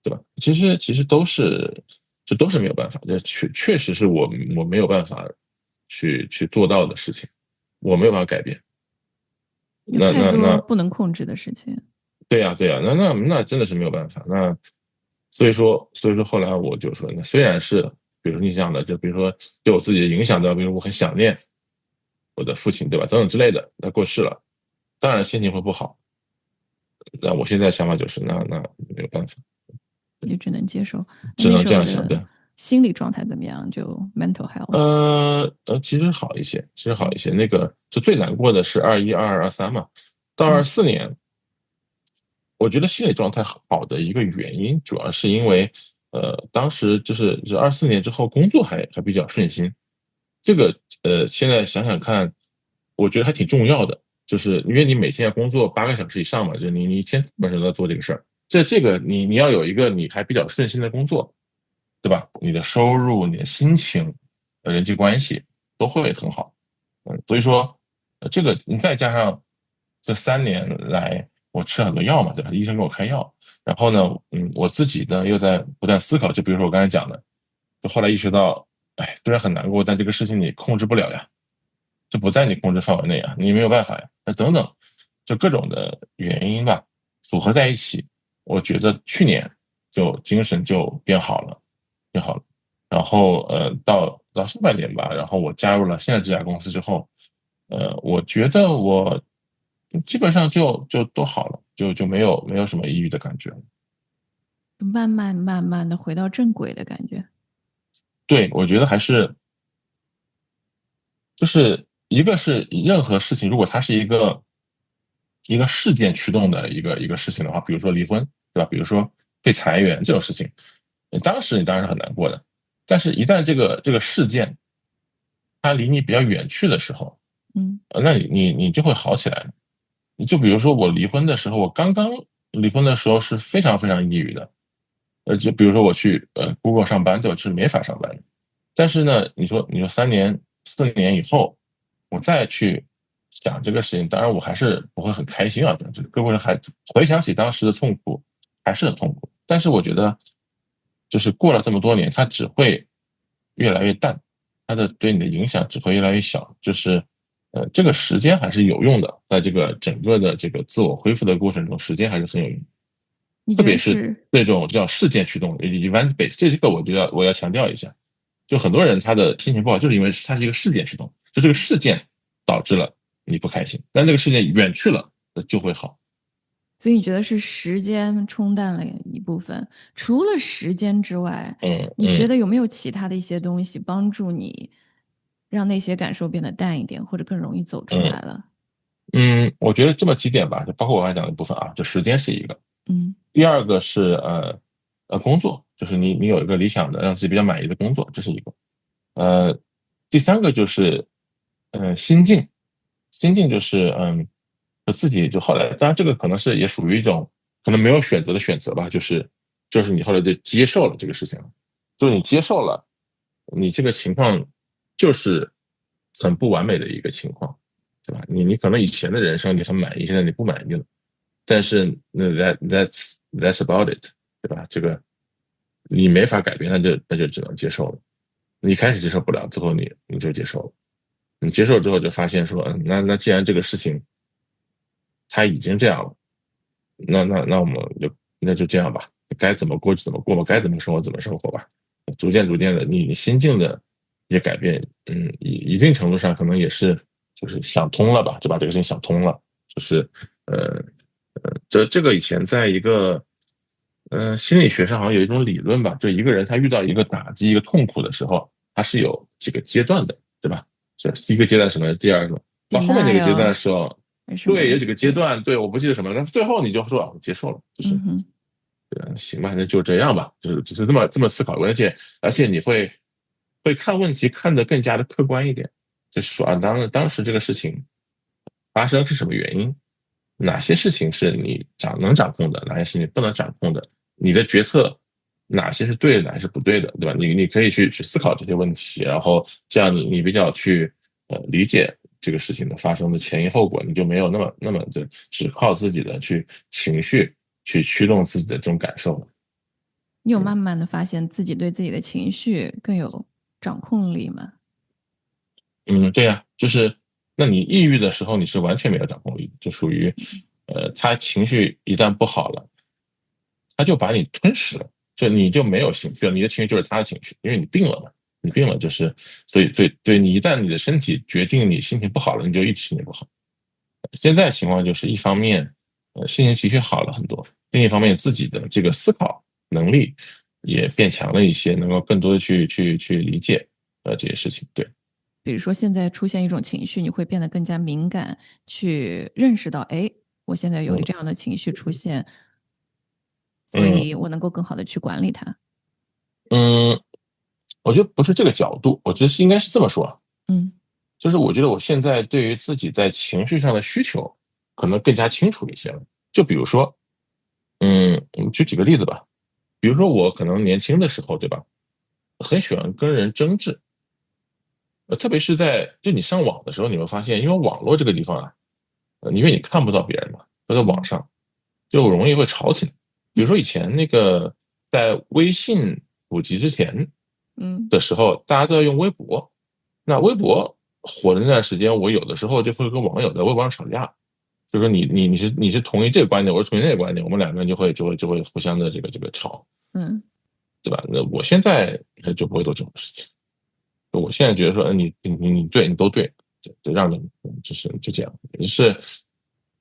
对吧？其实这都是没有办法，这确实是我没有办法去做到的事情，我没有办法改变。有太那那那多不能控制的事情。对呀，对呀，那真的是没有办法。所以说后来我就说，那虽然是比如说你想的，就比如说对我自己的影响的，比如我很想念我的父亲，对吧？等等之类的，他过世了，当然心情会不好。那我现在想法就是，那没有办法，也只能接受。那只那能这样想，时候的对。心理状态怎么样？就 mental health。其实好一些，其实好一些。那个就最难过的是21、22、23嘛，到嗯24年，我觉得心理状态好的一个原因，主要是因为当时就是24年之后工作还比较顺心。这个现在想想看，我觉得还挺重要的，就是因为你每天要工作8个小时以上嘛，就你一天基本上都在做这个事儿。这个你要有一个你还比较顺心的工作，对吧？你的收入、你的心情、人际关系都会很好。所以说，这个你再加上这3年来我吃了很多药嘛，对吧？医生给我开药，然后呢，我自己呢又在不断思考，就比如说我刚才讲的，就后来意识到，哎，虽然很难过，但这个事情你控制不了呀，这不在你控制范围内啊，你没有办法呀，那等等，就各种的原因吧，组合在一起，我觉得去年就精神就变好了，变好了。然后到上半年吧，然后我加入了现在这家公司之后，我觉得我基本上就都好了，就没有什么抑郁的感觉了。慢慢慢慢的回到正轨的感觉。对，我觉得还是就是一个是任何事情，如果它是一个事件驱动的一个事情的话，比如说离婚，对吧？比如说被裁员这种事情，当时你当然是很难过的，但是一旦这个事件它离你比较远去的时候，嗯那你就会好起来。你就比如说我离婚的时候，我刚刚离婚的时候是非常非常抑郁的，就比如说我去Google 上班，对吧？就是没法上班的。但是呢，你说3年4年以后，我再去想这个事情，当然我还是不会很开心啊，这个各位人还回想起当时的痛苦，还是很痛苦。但是我觉得，就是过了这么多年，它只会越来越淡，它的对你的影响只会越来越小。就是这个时间还是有用的，在这个整个的这个自我恢复的过程中，时间还是很有用的。你觉特别是得是这种叫事件驱动的 event base，这个我要强调一下。就很多人他的心情不好，就是因为它是一个事件驱动，就这个事件导致了你不开心，但这个事件远去了，那就会好。所以你觉得是时间冲淡了一部分？除了时间之外，你觉嗯嗯得有没有其他的一些东西帮助你让那些感受变得淡一点，或者更容易走出来嗯了？我觉得这么几点吧，就包括我刚才讲的部分啊，就时间是一个，嗯第二个是工作，就是你有一个理想的让自己比较满意的工作，这是一个。呃，第三个就是心境，心境就是我自己就后来，当然这个可能是也属于一种可能没有选择的选择吧，就是你后来就接受了这个事情了，就是你接受了你这个情况就是很不完美的一个情况，对吧？你可能以前的人生你很满意，现在你不满意了，但是那 that's about it，对吧？这个你没法改变，那就只能接受了。你开始接受不了，最后你就接受了。你接受之后就发现说，那既然这个事情它已经这样了，那我们就这样吧，该怎么过就怎么过吧，该怎么生活怎么生活吧。逐渐的，你心境的一些改变，一定程度上可能也是就是想通了吧，就把这个事情想通了，就是呃这个以前在一个心理学上好像有一种理论吧，就一个人他遇到一个打击、一个痛苦的时候，他是有几个阶段的，对吧？是第一个阶段什么？第二个到后面那个阶段的，denial 时候，还是什对，有么？几个阶对，段，对，我不记得什么了，但是最后你就说啊，我接受了，就是嗯哼，行吧，那就这样吧，就是只是这么思考，而且你会看问题看得更加的客观一点，就是说啊，当时这个事情发生是什么原因，哪些事情是你能掌控的，哪些事情不能掌控的，你的决策哪些是对的，哪些是不对的，对吧？你可以去思考这些问题，然后这样你比较去理解这个事情的发生的前因后果，你就没有那么的只靠自己的情绪去驱动自己的这种感受了。你有嗯慢慢的发现自己对自己的情绪更有掌控力吗？对呀，就是那你抑郁的时候，你是完全没有掌控力的，就属于他情绪一旦不好了，他就把你吞噬了，就你就没有情绪了，你的情绪就是他的情绪，因为你病了嘛，你病了就是，所以你一旦你的身体决定你心情不好了，你就一直心情不好。现在情况就是一方面，心情的确好了很多，另一方面自己的这个思考能力也变强了一些，能够更多的去理解这些事情。对。比如说现在出现一种情绪，你会变得更加敏感，去认识到，哎，我现在有嗯这样的情绪出现，所嗯以我能够更好的去管理它。嗯，我觉得不是这个角度，我觉得应该是这么说啊，嗯就是我觉得我现在对于自己在情绪上的需求可能更加清楚一些了。就比如说，我们举几个例子吧。比如说我可能年轻的时候，对吧，很喜欢跟人争执，特别是就你上网的时候，你会发现，因为网络这个地方啊，因为你看不到别人嘛，都在网嗯上，就容易会吵起来。比如说以前那个在微信普及之前嗯的时候，大家都在用微博，那微博火的那段时间，我有的时候就会跟网友在微博上吵架，就说你是同意这个观点，我是同意那个观点，我们两个人就会互相的这个吵，嗯对吧？那我现在就不会做这种事情。我现在觉得说，你对，你都对，就让你就这样，就是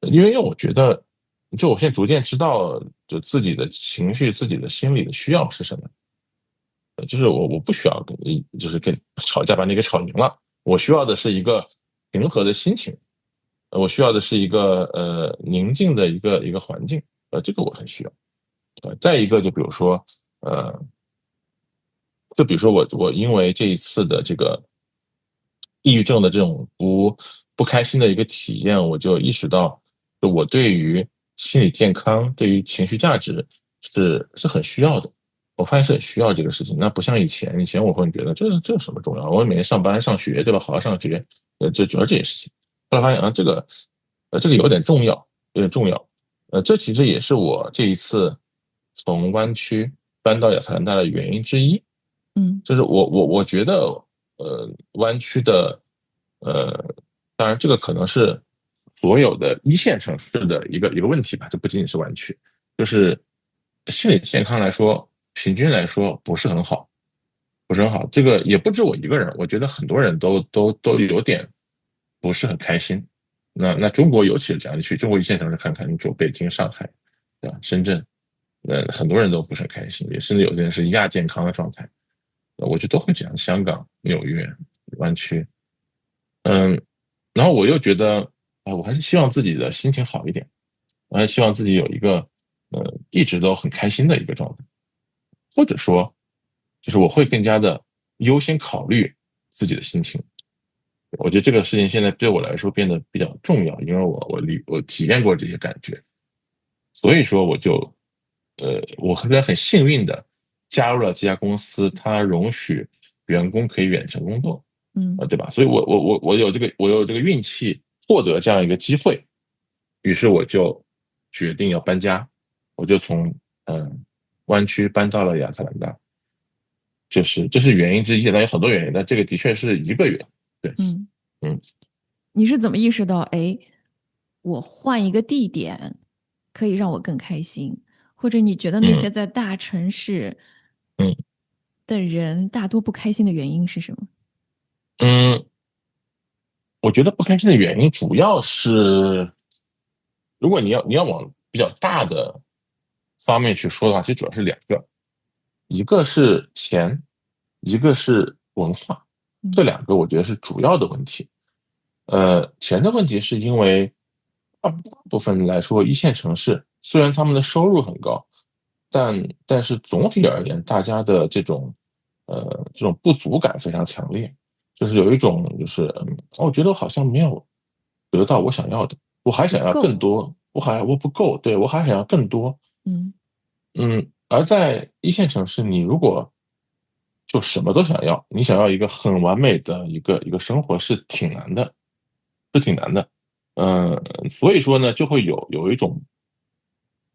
因为我觉得，就我现在逐渐知道，就自己的情绪、自己的心理的需要是什么。就是我不需要就是跟吵架把你给吵赢了，我需要的是一个平和的心情，我需要的是一个宁静的一个环境，这个我很需要。再一个就比如说，呃，就比如说我因为这一次的这个抑郁症的这种不开心的一个体验，我就意识到，就我对于心理健康、对于情绪价值是很需要的。我发现是很需要这个事情，那不像以前，以前我会觉得这有什么重要？我每天上班上学，对吧？好好上学，这主要这些事情。后来发现啊，这个有点重要，有点重要。这其实也是我这一次从湾区搬到亚特兰大的原因之一。嗯就是我觉得，湾区的，呃，当然这个可能是所有的一线城市的一个问题吧，这不仅仅是湾区，就是心理健康来说，平均来说不是很好，不是很好。这个也不止我一个人，我觉得很多人都有点不是很开心。那中国尤其是这样，你去中国一线城市看看，你住北京、上海，对吧？深圳，很多人都不是很开心，也甚至有些人是亚健康的状态。我觉得都会这样。香港、纽约、湾区，嗯，然后我又觉得，我还是希望自己的心情好一点，我还希望自己有一个，一直都很开心的一个状态，或者说，就是我会更加的优先考虑自己的心情。我觉得这个事情现在对我来说变得比较重要，因为我体验过这些感觉，所以说我还是很幸运的加入了这家公司，它容许员工可以远程工作，嗯对吧？所以我有这个运气获得这样一个机会，于是我就决定要搬家，我就从湾区搬到了亚特兰大，这是原因之一，但有很多原因，但这个的确是一个原因。对。嗯，嗯你是怎么意识到，哎，我换一个地点可以让我更开心？或者你觉得那嗯些在大城市嗯的人大多不开心的原因是什么？嗯，我觉得不开心的原因主要是，如果你要往比较大的方面去说的话，其实主要是两个，一个是钱，一个是文化，这嗯两个我觉得是主要的问题。钱的问题是因为大部分来说，一线城市虽然他们的收入很高，但是总体而言，大家的这种不足感非常强烈，就是有一种就是我觉得我好像没有得到我想要的，我还想要更不够。多，我不够，对，我还想要更多。嗯而在一线城市，你如果就什么都想要，你想要一个很完美的一个生活是挺难的，是挺难的。所以说呢，就会有一种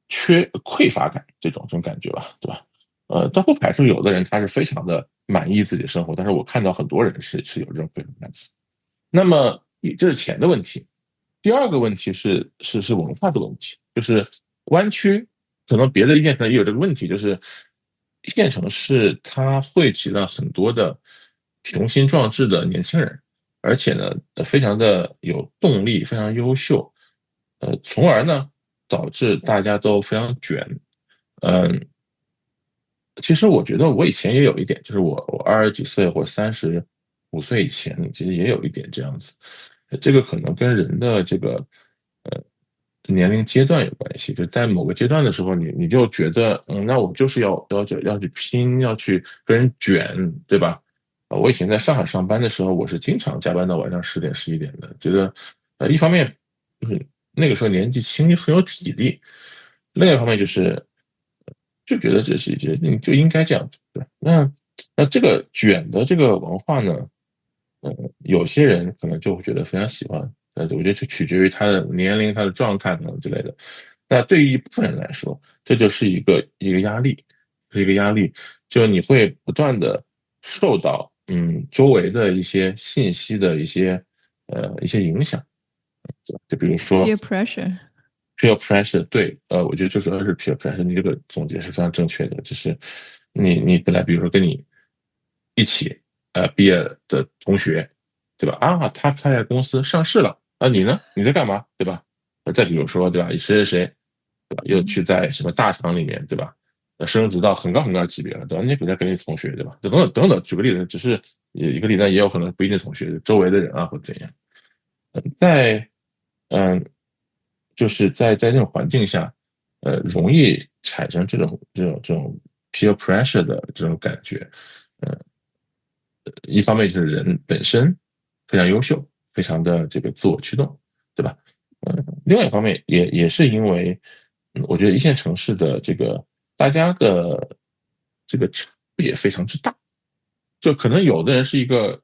匮乏感这种感觉吧，对吧？但不排除有的人他是非常的满意自己的生活，但是我看到很多人是有这种匮乏感。那么这是钱的问题。第二个问题是文化的问题，就是湾区可能别的一线城市也有这个问题，就是一线城市它汇集了很多的雄心壮志的年轻人，而且呢非常的有动力，非常优秀，从而呢导致大家都非常卷。嗯，其实我觉得我以前也有一点，就是我20几岁或35岁以前，其实也有一点这样子。这个可能跟人的这个呃年龄阶段有关系。就在某个阶段的时候，你就觉得，那我就是要去拼，要去跟人卷，对吧？我以前在上海上班的时候，我是经常加班到晚上10点11点的，觉得一方面就是那个时候年纪轻，很有体力，另外一方面就觉得你就应该这样子。对，那这个卷的这个文化呢，有些人可能就会觉得非常喜欢，我觉得这取决于他的年龄、他的状态等等之类的。那对于一部分人来说，这就是一个压力，是一个压力，就你会不断的受到周围的一些信息的一些影响，就比如说 peer pressure。peer pressure，对，我觉得就主要是 peer pressure，你这个总结是非常正确的，就是你本来比如说跟你一起毕业的同学，对吧？啊，他开的公司上市了啊，你呢？你在干嘛？对吧？再比如说，对吧？谁谁谁，对吧？又去在什么大厂里面，对吧？升职到很高很高的级别了，对吧？你可能跟你同学，对吧？等等等等，举个例子，只是一个例子，也有可能不一定同学，周围的人啊或怎样。在嗯，就是在那种环境下，容易产生这种 peer pressure 的这种感觉。呃，一方面就是人本身非常优秀，非常的这个自我驱动，对吧？另外一方面也是因为，我觉得一线城市的这个大家的这个差别非常之大，就可能有的人是一个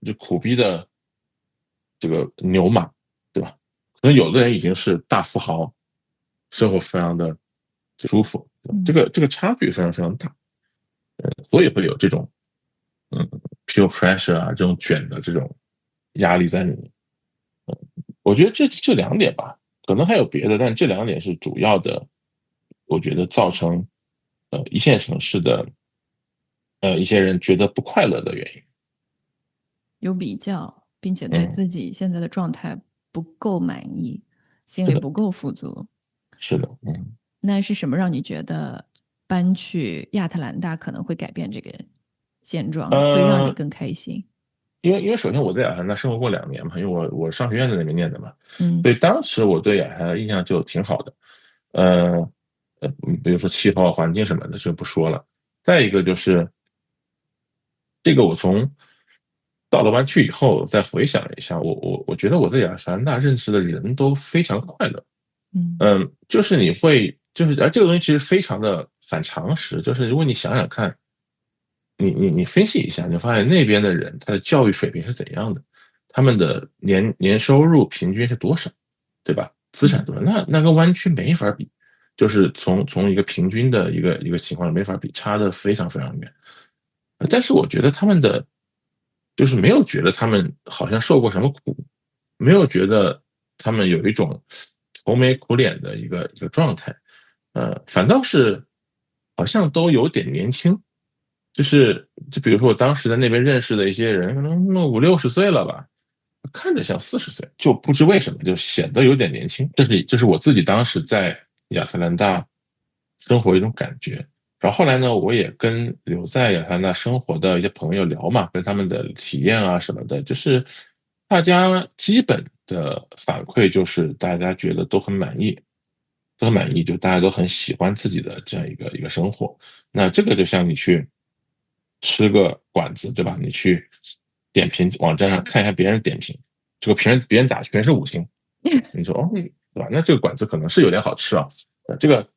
就苦逼的这个牛马，对吧？可能有的人已经是大富豪，生活非常的舒服，这个差距非常非常大，所以会有这种嗯 peer pressure 啊这种卷的这种压力在里面。我觉得这两点吧，可能还有别的，但这两点是主要的，我觉得造成一线城市的一些人觉得不快乐的原因。有比较，并且对嗯，自己现在的状态不够满意，心是的，里不够富足。是的，嗯。那是什么让你觉得搬去亚特兰大可能会改变这个现状，会让你呃，更开心？因为首先我在雅加达生活过2年嘛，因为我上学院在那边念的嘛，嗯所以当时我对雅加达印象就挺好的。呃比如说气候啊、环境什么的就不说了。再一个就是这个，我从到了湾区以后再回想了一下，我觉得我在亚特兰大认识的人都非常快乐。嗯就是你会，就是这个东西其实非常的反常识，就是如果你想想看，你分析一下，你就发现那边的人他的教育水平是怎样的，他们的年收入平均是多少，对吧？资产嗯多少？那跟湾区没法比，就是从一个平均的一个情况没法比，差的非常非常远。但是我觉得他们的就是没有觉得他们好像受过什么苦，没有觉得他们有一种愁眉苦脸的一个状态，反倒是好像都有点年轻，就比如说我当时在那边认识的一些人，可能50、60岁了吧，看着像40岁，就不知为什么就显得有点年轻。这是我自己当时在亚特兰大生活的一种感觉。然后后来呢，我也跟留在亚特兰大生活的一些朋友聊嘛，跟他们的体验啊什么的，就是大家基本的反馈就是大家觉得都很满意，都很满意，就大家都很喜欢自己的这样一个生活。那这个就像你去吃个馆子，对吧？你去点评网站上看一下别人点评，这个别人打全是5星，你说哦，对吧？那这个馆子可能是有点好吃啊，这个，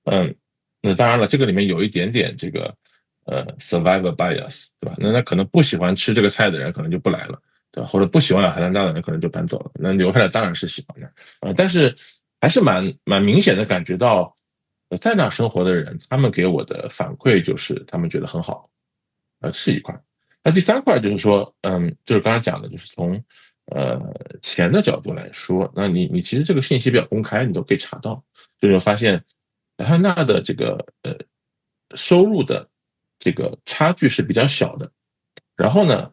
嗯，那当然了，这个里面有一点点这个survivor bias，对吧？那可能不喜欢吃这个菜的人可能就不来了，对吧？或者不喜欢亚特兰大的人可能就搬走了，那留下来当然是喜欢的，但是还是蛮明显的感觉到，在那生活的人，他们给我的反馈就是他们觉得很好，是一块。那第三块就是说，就是刚才讲的，就是从呃钱的角度来说，那你其实这个信息比较公开，你都可以查到，就是发现雅汉纳的这个收入的这个差距是比较小的。然后呢，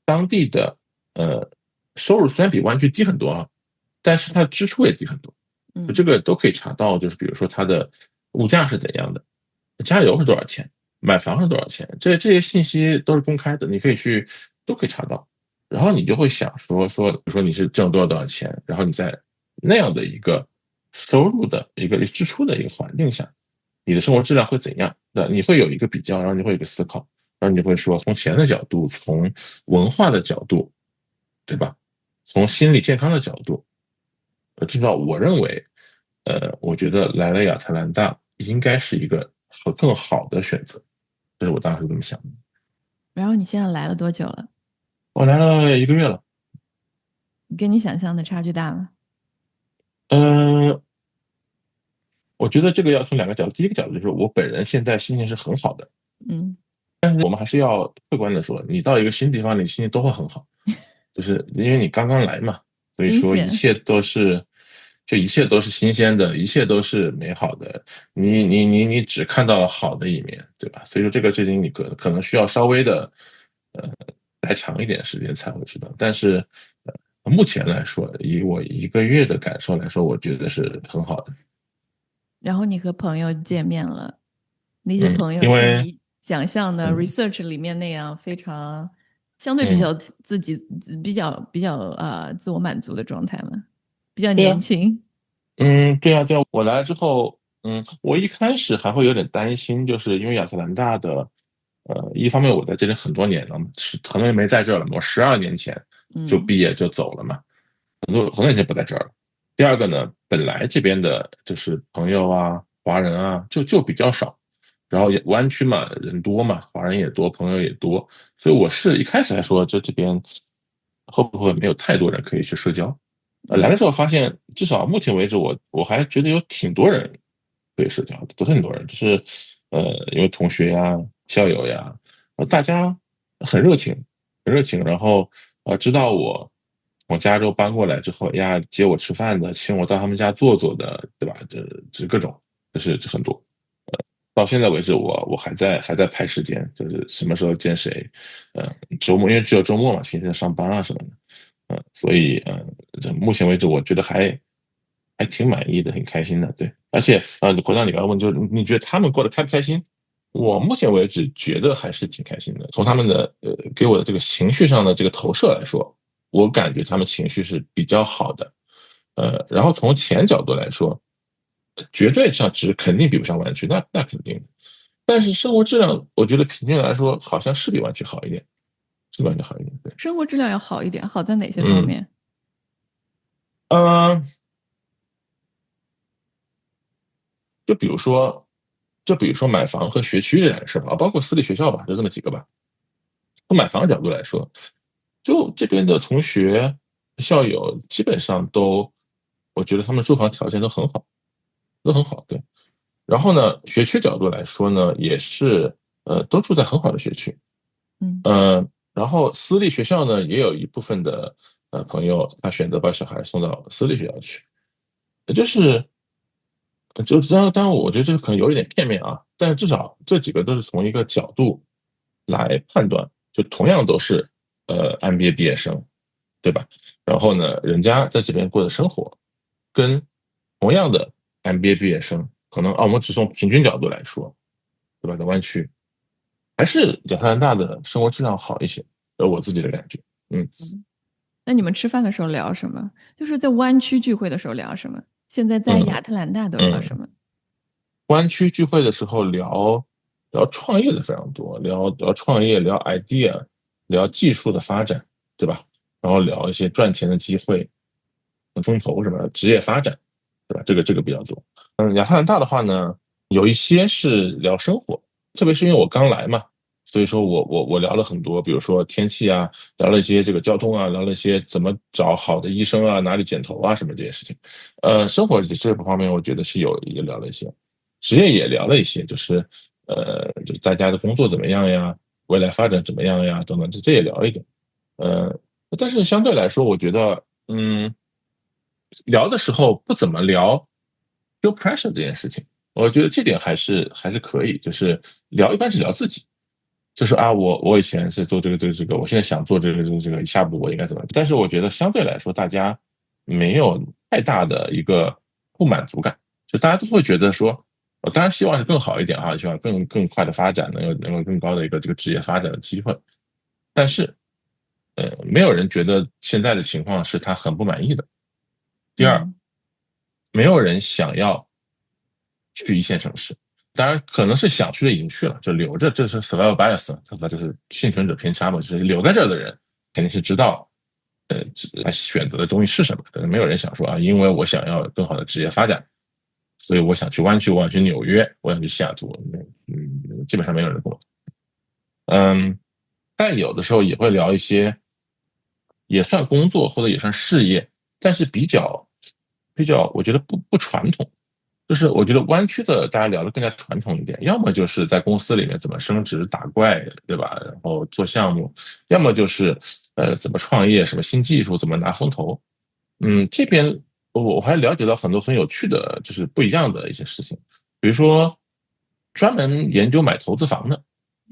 当地的呃收入虽然比湾区低很多啊，但是它的支出也低很多，就嗯这个都可以查到，就是比如说它的物价是怎样的。加油是多少钱，买房是多少钱，这些信息都是公开的，你可以都可以查到。然后你就会想比如说你是挣多少钱，然后你在那样的一个收入的一个支出的一个环境下，你的生活质量会怎样？对，你会有一个比较，然后你会有一个思考，然后你会说从钱的角度，从文化的角度，对吧？从心理健康的角度，至少我认为，我觉得来了亚特兰大应该是一个更好的选择，这是我当时这么想的。然后你现在来了多久了？我来了1个月了。跟你想象的差距大吗？嗯、我觉得这个要从两个角度，第一个角度就是我本人现在心情是很好的，嗯，我们还是要客观的说，你到一个新地方，你心情都会很好，就是因为你刚刚来嘛，所以新鲜。说一切都是新鲜的，一切都是美好的，你只看到了好的一面，对吧？所以说这个事情你可能需要稍微的待长一点时间才会知道，但是目前来说，以我1个月的感受来说，我觉得是很好的。然后你和朋友见面了，那些嗯，朋友因为是你想象的 嗯 research 里面那样非常相对比嗯，较自己比较自我满足的状态吗？比较对啊。年轻。对啊，对啊，我来了之后，我一开始还会有点担心，就是因为亚特兰大的，一方面我在这里很多年了嘛，很多年没在这儿了嘛，我12年前就嗯毕业就走了嘛，很多年前不在这儿了。第二个呢，本来这边的就是朋友啊、华人啊，就比较少，然后也湾区嘛，人多嘛，华人也多，朋友也多，所以我是一开始还说这边会不会没有太多人可以去社交。来嗯了之后发现，至少目前为止我还觉得有挺多人可以社交的，不是很多人，就是因为同学呀、校友呀，大家很热情，很热情，然后知道我从加州搬过来之后呀，接我吃饭的，请我到他们家坐坐的，对吧？这各种，这很多。到现在为止我还在排时间，就是什么时候见谁，周末因为只有周末嘛，平时在上班啊什么的。所以这目前为止我觉得还挺满意的，挺开心的，对。而且回到你刚刚问，就是你觉得他们过得开不开心？我目前为止觉得还是挺开心的。从他们的给我的这个情绪上的这个投射来说，我感觉他们情绪是比较好的。然后从钱角度来说，绝对上值肯定比不上湾区，那肯定的。但是生活质量，我觉得平均来说好像是比湾区好一点，是比湾区好一点，对。生活质量要好一点，好在哪些方嗯面？嗯。就比如说，就比如说买房和学区这两个事儿吧，包括私立学校吧，就这么几个吧。从买房角度来说，就这边的同学、校友基本上都，我觉得他们住房条件都很好，都很好，对。然后呢，学区角度来说呢，也是都住在很好的学区，嗯然后私立学校呢，也有一部分的朋友他选择把小孩送到私立学校去，也就是当然，我觉得这个可能有一点片面啊，但是至少这几个都是从一个角度来判断，就同样都是MBA 毕业生，对吧？然后呢，人家在这边过的生活，跟同样的 MBA 毕业生，可能我们只从平均角度来说，对吧？在湾区还是亚特兰大的生活质量好一些，我自己的感觉。嗯嗯。那你们吃饭的时候聊什么？就是在湾区聚会的时候聊什么？现在在亚嗯特兰大都聊什嗯。么？湾区聚会的时候聊创业的非常多，聊创业，聊 idea，聊技术的发展，对吧？然后聊一些赚钱的机会、风投什么的，职业发展，对吧？这个比较多。亚特兰大的话呢，有一些是聊生活，特别是因为我刚来嘛，所以说我聊了很多，比如说天气啊，聊了一些这个交通啊，聊了一些怎么找好的医生啊，哪里剪头啊什么这些事情。生活这方面我觉得是也聊了一些。职业也聊了一些，就是大家的工作怎么样呀，未来发展怎么样呀，等等，这也聊一点。呃，但是相对来说，我觉得，聊的时候不怎么聊 feel pressure 这件事情，我觉得这点还是可以，就是聊一般是聊自己，就是啊，我以前是做这个，我现在想做这个，下步我应该怎么？但是我觉得相对来说，大家没有太大的一个不满足感，就大家都会觉得说。我当然希望是更好一点哈，希望更快的发展，能够更高的一个这个职业发展的机会。但是，没有人觉得现在的情况是他很不满意的。第二，嗯没有人想要去一线城市。当然，可能是想去的已经去了，就留着，这是 survival bias，这是幸存者偏差嘛，就是留在这儿的人肯定是知道，他选择的东西是什么。可能没有人想说啊，因为我想要更好的职业发展，所以我想去湾区，我想去纽约，我想去西雅图。基本上没有人跟我。嗯，但有的时候也会聊一些，也算工作或者也算事业，但是比较，我觉得不传统。就是我觉得湾区的大家聊的更加传统一点，要么就是在公司里面怎么升职打怪，对吧？然后做项目，要么就是怎么创业，什么新技术怎么拿风投。这边我还了解到很多很有趣的，就是不一样的一些事情，比如说专门研究买投资房的，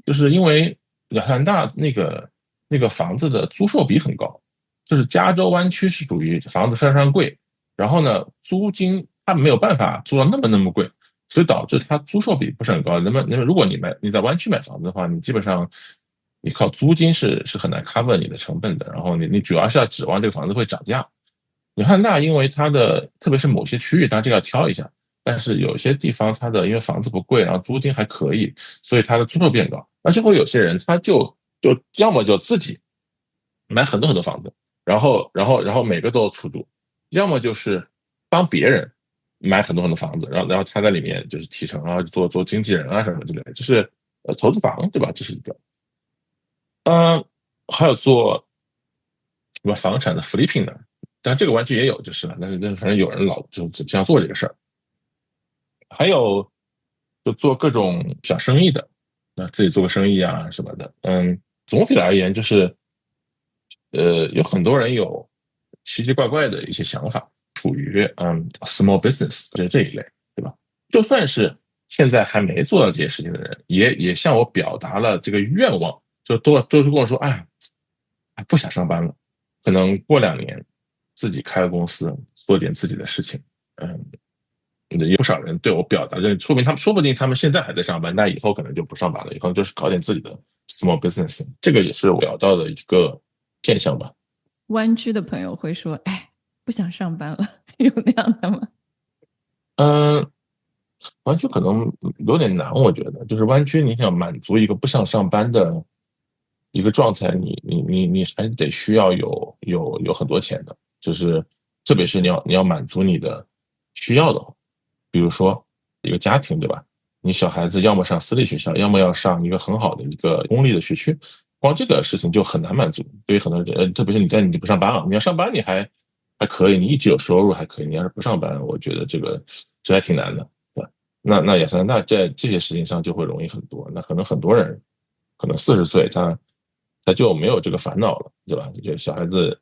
就是因为亚特兰大那个房子的租售比很高，就是加州湾区是属于房子非常非常贵，然后呢，租金它没有办法租到那么贵，所以导致它租售比不是很高。那么如果你在湾区买房子的话，你基本上你靠租金是很难 cover 你的成本的，然后你主要是要指望这个房子会涨价。你看那因为它的特别是某些区域，当然这个要挑一下，但是有些地方它的因为房子不贵，然后租金还可以，所以它的租售变高。而且会有些人他就要么就自己买很多很多房子，然后每个都出租，要么就是帮别人买很多很多房子，然后他在里面就是提成啊，做经纪人啊什么之类的，就是投资房对吧？这是一个。还有做什么房产的 flipping 的，但这个湾区也有就是了，但是反正有人老就这样做这个事儿。还有就做各种小生意的，自己做个生意啊什么的。总体而言就是，有很多人有奇奇怪怪的一些想法，处于small business 这一类，对吧？就算是现在还没做到这些事情的人，也向我表达了这个愿望，就都是跟我说，哎，不想上班了，可能过2年自己开个公司，做点自己的事情。嗯，有不少人对我表达，这说不定他们现在还在上班，但以后可能就不上班了，以后就是搞点自己的 small business，这个也是我聊到的一个现象吧。湾区的朋友会说：“哎，不想上班了。”有那样的吗？嗯，湾区可能有点难，我觉得，就是湾区你想满足一个不想上班的一个状态，你还得需要有很多钱的，就是特别是你要满足你的需要的话，比如说一个家庭，对吧？你小孩子要么上私立学校，要么要上一个很好的一个公立的学区，光这个事情就很难满足。对于很多人，特别是你不上班了，你要上班你还可以，你一直有收入还可以，你要是不上班，我觉得这还挺难的。那也是，那在这些事情上就会容易很多。那可能很多人，可能40岁他就没有这个烦恼了，对吧？就小孩子，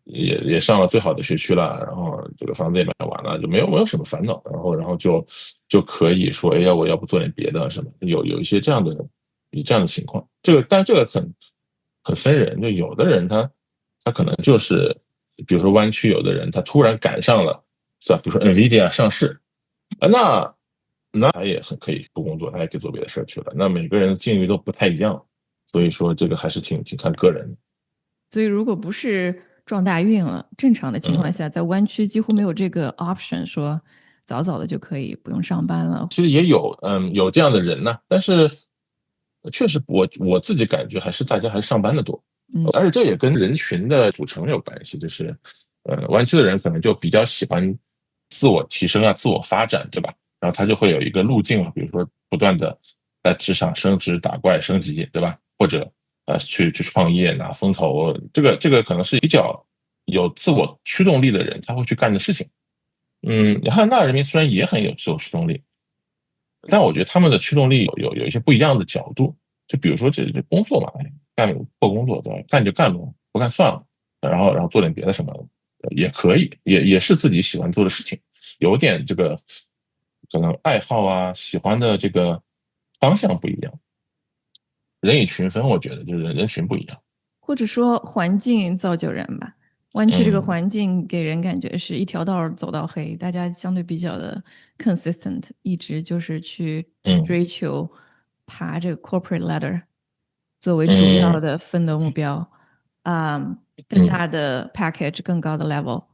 也上了最好的学区了，然后这个房子也买完了，就没有什么烦恼，然后就可以说，哎呀，我要不做点别的什么？有一些这样的情况。但这个很分人，就有的人他可能就是，比如说湾区有的人他突然赶上了，是吧？比如说 NVIDIA 上市。那他也很可以不工作，他也可以做别的事儿去了。那每个人的境遇都不太一样，所以说这个还是挺看个人的。所以，如果不是撞大运了，正常的情况嗯，下，在湾区几乎没有这个 option，说早早的就可以不用上班了。其实也有这样的人呢，但是确实我自己感觉还是大家还是上班的多，嗯，而且这也跟人群的组成有关系，就是湾区的人可能就比较喜欢自我提升啊、自我发展，对吧？然后他就会有一个路径嘛，比如说不断的在职场升职、打怪、升级，对吧？或者去创业、拿风投，这个可能是比较有自我驱动力的人他会去干的事情。雅汉纳人民虽然也很有自我驱动力，但我觉得他们的驱动力有一些不一样的角度。就比如说这工作嘛，干破工作对吧？干就干吧，不干算了，然后做点别的什么也可以，也是自己喜欢做的事情，有点这个可能爱好啊，喜欢的这个方向不一样，人以群分，我觉得就是人群不一样。或者说环境造就人吧。湾区这个嗯环境给人感觉是一条道走到黑，大家相对比较的 consistent，一直就是去嗯追求爬这个 corporate ladder 作为主要嗯的奋斗目标，啊、更嗯大的 package，更高的 level。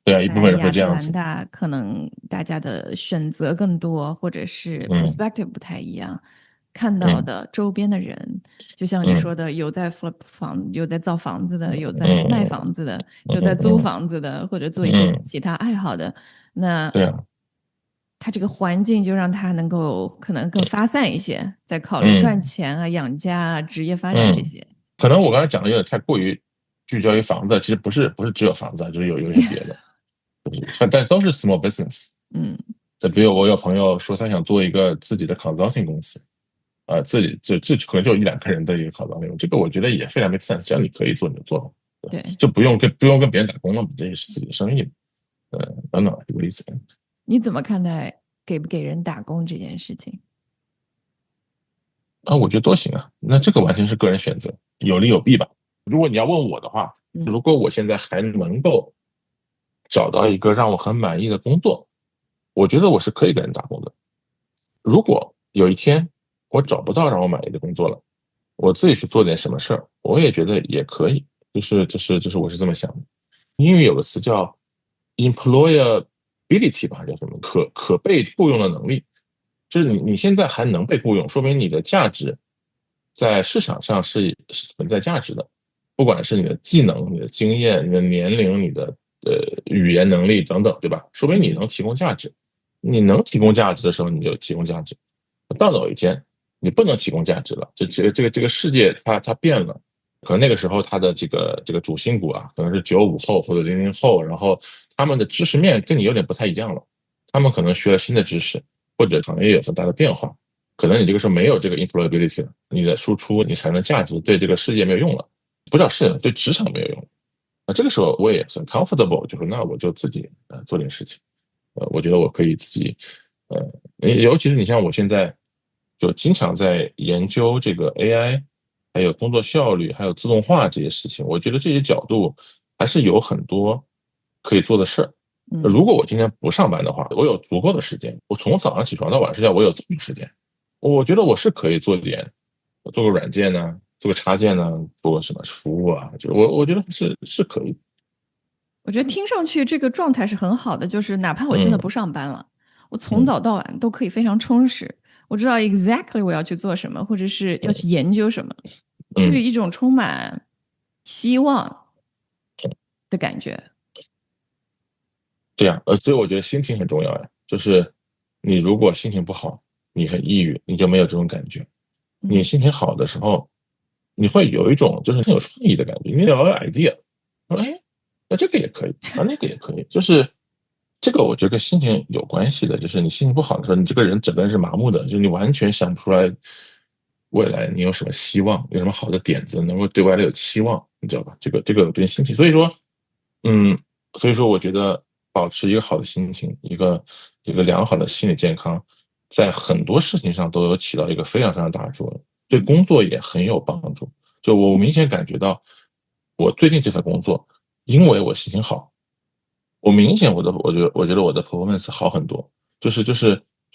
对啊，一部分人会在亚特这样子。兰大，可能大家的选择更多，或者是 嗯 perspective 不太一样，看到嗯的周边的人，就像你嗯说的，有在 flip 房，有在造房子的，有在卖嗯房子的，有在租嗯嗯房子的，或者做一些嗯，其他爱好的，那对啊，他这个环境就让他能够可能更发散一些，在考虑赚嗯钱啊、养家啊、职业发展这嗯，些。可能我刚才讲的有点太过于聚焦于房子，其实不是只有房子啊，就是有一些别的，但都是 small business。嗯，比如我有朋友说他想做一个自己的 consulting 公司，自己这可能就一两个人的一个 consulting，这个我觉得也非常 make sense，只要你可以做你就做吧，对，就不用跟别人打工了嘛，这也是自己的生意，等等这个例子。你怎么看待给不给人打工这件事情？我觉得都行啊，那这个完全是个人选择，有利有弊吧。如果你要问我的话，嗯如果我现在还能够找到一个让我很满意的工作，我觉得我是可以给人打工的。如果有一天我找不到让我满意的工作了，我自己去做点什么事儿，我也觉得也可以。就是我是这么想的。英语有个词叫 employability 吧，叫什么可被雇佣的能力，就是你现在还能被雇佣，说明你的价值在市场上是存在价值的，不管是你的技能、你的经验、你的年龄、你的语言能力等等，对吧？说明你能提供价值。你能提供价值的时候，你就提供价值。到了有一天，你不能提供价值了，这个世界它变了，可能那个时候它的这个主心骨啊，可能是95后或者00后，然后他们的知识面跟你有点不太一样了，他们可能学了新的知识，或者行业有很大的变化，可能你这个时候没有这个 employability 了，你的输出你产生的价值对这个世界没有用了，不叫世界，对职场没有用。那这个时候我也很 comfortable，就是那我就自己做点事情。我觉得我可以自己，尤其是你像我现在就经常在研究这个 AI，还有工作效率，还有自动化这些事情，我觉得这些角度还是有很多可以做的事儿。嗯。如果我今天不上班的话，我有足够的时间，我从早上起床到晚上睡觉，我有这么多时间，我觉得我是可以做点，做个软件呢，做个插件呢，做个什么服务啊，就我觉得是可以。我觉得听上去这个状态是很好的，就是哪怕我现在不嗯上班了，我从嗯早到晚都可以非常充实。我知道 exactly 我要去做什么，或者是要去研究什么，就是嗯，一种充满希望的感觉。对呀，所以我觉得心情很重要呀。就是你如果心情不好，你很抑郁，你就没有这种感觉。你嗯心情好的时候，你会有一种就是很有创意的感觉，你有 idea，说哎，那这个也可以啊，那个也可以，就是这个我觉得跟心情有关系的。就是你心情不好的时候，你这个人整个人是麻木的，就是你完全想不出来未来你有什么希望，有什么好的点子能够对未来有期望，你知道吧？这个跟心情，所以说，嗯，所以说我觉得保持一个好的心情，一个良好的心理健康，在很多事情上都有起到一个非常非常大的作用，对工作也很有帮助。就我明显感觉到，我最近这份工作，因为我心情好，我明显我觉得我的 performance 好很多，就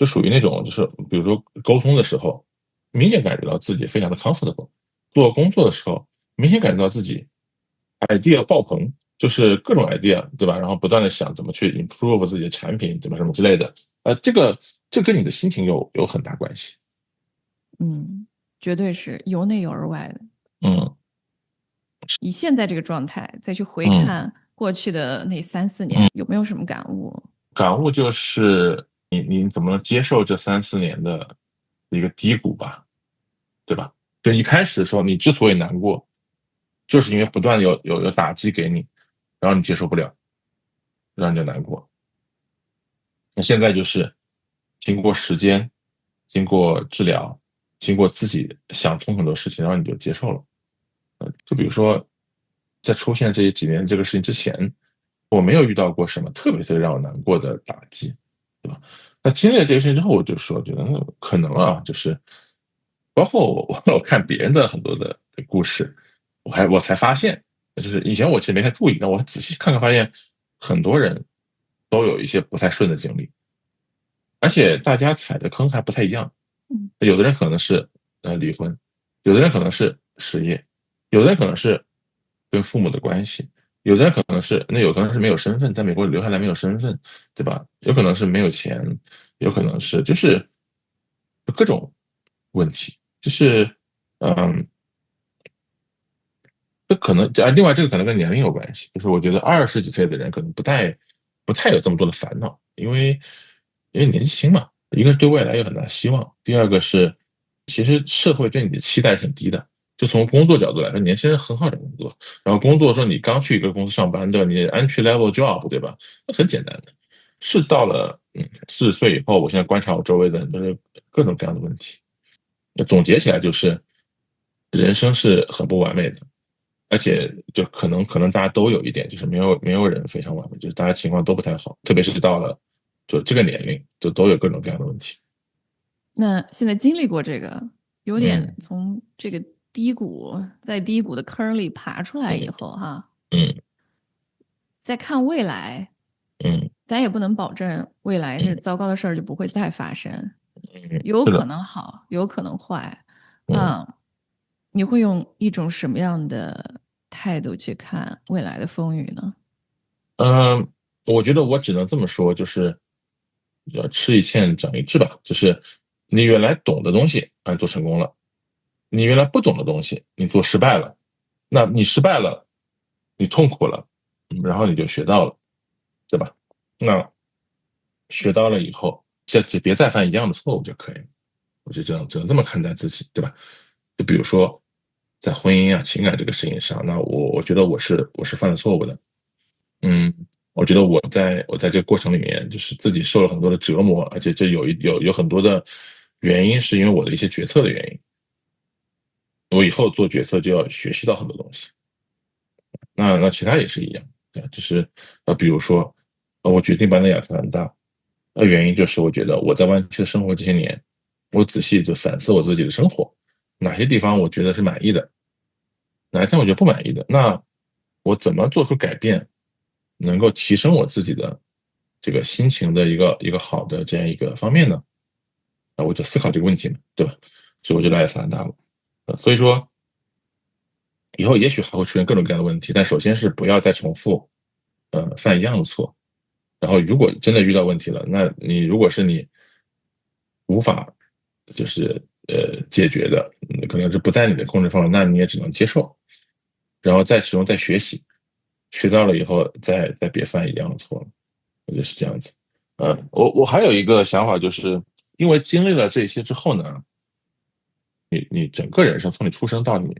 属于那种就是比如说沟通的时候，明显感觉到自己非常的 comfortable，做工作的时候明显感觉到自己 idea 爆棚，就是各种 idea，对吧？然后不断的想怎么去 improve 自己的产品，怎么什么之类的，这跟你的心情有很大关系。嗯，绝对是由内有而外的。嗯以现在这个状态再去回嗯看过去的那3、4年，嗯，有没有什么感悟？感悟就是你怎么能接受这3、4年的一个低谷吧，对吧？就一开始的时候，你之所以难过，就是因为不断地有打击给你，然后你接受不了，然后你就难过。那现在就是经过时间，经过治疗，经过自己想通很多事情，然后你就接受了。就比如说，在出现这几年这个事情之前，我没有遇到过什么特别特别让我难过的打击，对吧？那经历了这个事情之后，我就说，觉得可能啊，就是包括我看别人的很多的故事，我才发现，就是以前我其实没太注意，但我仔细看看发现，很多人都有一些不太顺的经历，而且大家踩的坑还不太一样。嗯有的人可能是离婚，有的人可能是失业，有的人可能是跟父母的关系，有的人可能是有可能是没有身份，在美国留下来没有身份，对吧？有可能是没有钱，有可能是就是各种问题，就是嗯，这可能另外这个可能跟年龄有关系，就是我觉得20几岁的人可能不太有这么多的烦恼，因为年轻嘛，一个是对未来有很大希望，第二个是其实社会对你的期待是很低的。就从工作角度来说，年轻人很好找工作，然后工作说你刚去一个公司上班，对吧？你 entry level job，对吧？那很简单的。是到了40岁以后，我现在观察我周围的人都是各种各样的问题。那总结起来就是，人生是很不完美的，而且就可能大家都有一点，就是没有人非常完美，就是大家情况都不太好，特别是到了就这个年龄，就都有各种各样的问题。那现在经历过这个，有点嗯从这个低谷，在低谷的坑里爬出来以嗯后哈，嗯再看未来，嗯咱也不能保证未来是嗯糟糕的事儿就不会再发生，嗯，有可是的。能好，有可能坏。嗯你会用一种什么样的态度去看未来的风雨呢？嗯，我觉得我只能这么说，就是吃一堑长一智吧。就是你原来懂的东西，你做成功了；你原来不懂的东西，你做失败了。那你失败了，你痛苦了，然后你就学到了，对吧？那学到了以后，就别再犯一样的错误就可以了。我就只能这么看待自己，对吧？就比如说在婚姻啊、情感这个事情上，那我觉得我是犯了错误的。嗯，我觉得我在这个过程里面，就是自己受了很多的折磨，而且这有很多的原因是因为我的一些决策的原因。我以后做决策就要学习到很多东西。那其他也是一样，对吧，就是比如说我决定搬到亚特兰大，原因就是我觉得我在湾区的生活这些年，我仔细的反思我自己的生活，哪些地方我觉得是满意的，哪一天我觉得不满意的，那我怎么做出改变，能够提升我自己的这个心情的一个好的这样一个方面呢？我就思考这个问题嘛，对吧？所以我就来亚特兰大了。所以说以后也许还会出现各种各样的问题，但首先是不要再重复犯一样的错。然后如果真的遇到问题了，那你如果是你无法就是解决的，可能是不在你的控制范围，那你也只能接受，然后再使用再学习，学到了以后再别犯一样的错了。我觉得是这样子。我还有一个想法，就是因为经历了这些之后呢，你整个人生从你出生到你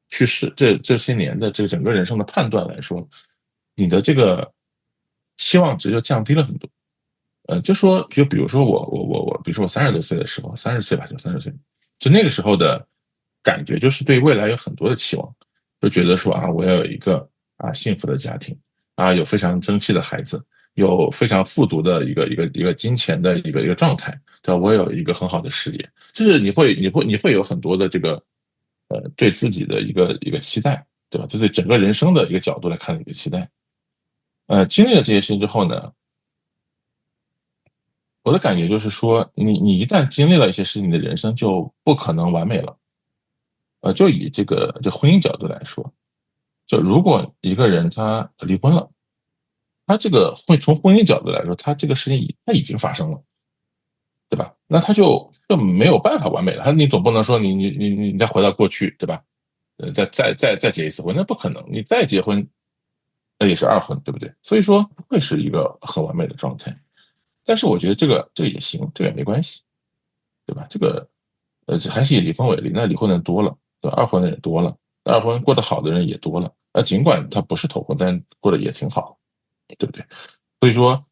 去世这些年的这个整个人生的判断来说，你的这个期望值就降低了很多。就比如说我，比如说我30多岁的时候，30岁吧，就30岁，就那个时候的感觉就是对未来有很多的期望，就觉得说我要有一个幸福的家庭，有非常争气的孩子，有非常富足的一个金钱的一个状态，对吧？我有一个很好的事业，就是你会有很多的这个对自己的一个期待，对吧？就对整个人生的一个角度来看的一个期待。经历了这些事情之后呢，我的感觉就是说，你一旦经历了一些事情，你的人生就不可能完美了。就以这婚姻角度来说，就如果一个人他离婚了，他这个从婚姻角度来说，他这个事情他已经发生了，对吧？那他就没有办法完美了。你总不能说你再回到过去，对吧？再结一次婚，那不可能。你再结婚，那也是二婚，对不对？所以说不会是一个很完美的状态。但是我觉得这个也行，这个也没关系。对吧？这个还是以离婚为例，那离婚的人多了，对吧？二婚的人多了，二婚过得好的人也多了。尽管他不是头婚，但过得也挺好，对不对？所以说，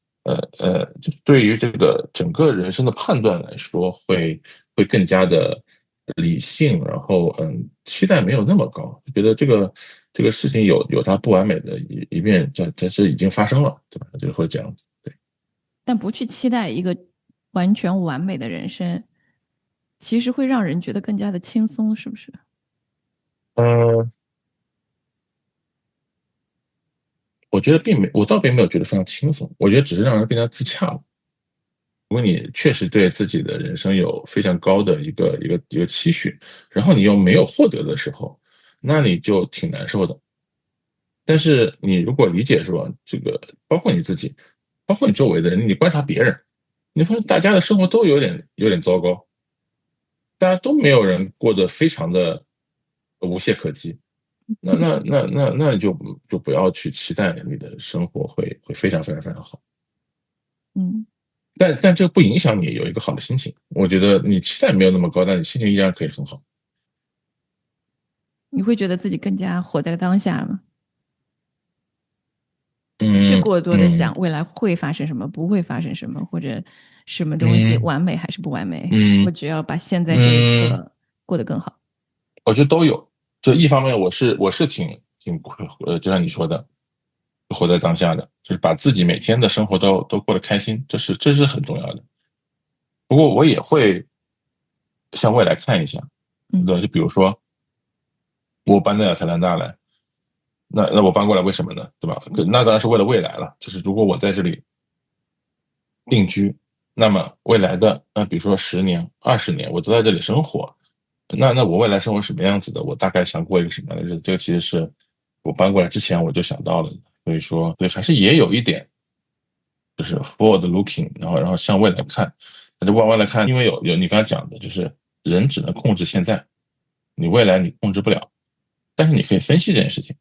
就对于这个整个人生的判断来说，会更加的理性，然后期待没有那么高，觉得这个事情有它不完美的一面，这已经发生了，对吧？就会这样子，对。但不去期待一个完全完美的人生，其实会让人觉得更加的轻松，是不是？嗯，我觉得我倒并没有觉得非常轻松，我觉得只是让人更加自洽了。如果你确实对自己的人生有非常高的一个期许，然后你又没有获得的时候，那你就挺难受的。但是你如果理解说这个，包括你自己，包括你周围的人，你观察别人，你发现大家的生活都有点糟糕，大家都没有人过得非常的无懈可击。那你就不要去期待你的生活会非常非常非常好。嗯，但这不影响你有一个好的心情。我觉得你期待没有那么高，但你心情依然可以很好。你会觉得自己更加活在当下吗？不去嗯过多的嗯想未来会发生什么，不会发生什么，或者什么东西嗯完美还是不完美。我嗯只要把现在这一嗯，刻过得更好。我觉得都有。就一方面，我是挺就像你说的，活在当下的，就是把自己每天的生活都过得开心，这是很重要的。不过我也会向未来看一下，嗯对，就比如说我搬到亚特兰大来，那我搬过来为什么呢？对吧？那当然是为了未来了。就是如果我在这里定居，那么未来的比如说10年、20年，我都在这里生活，那我未来生活什么样子的？我大概想过一个什么样的日子？这个其实是我搬过来之前我就想到了的。所以说，对，还是也有一点就是 forward looking，然后向未来看。那就往未来看，因为有你刚才讲的，就是人只能控制现在，你未来你控制不了，但是你可以分析这件事情。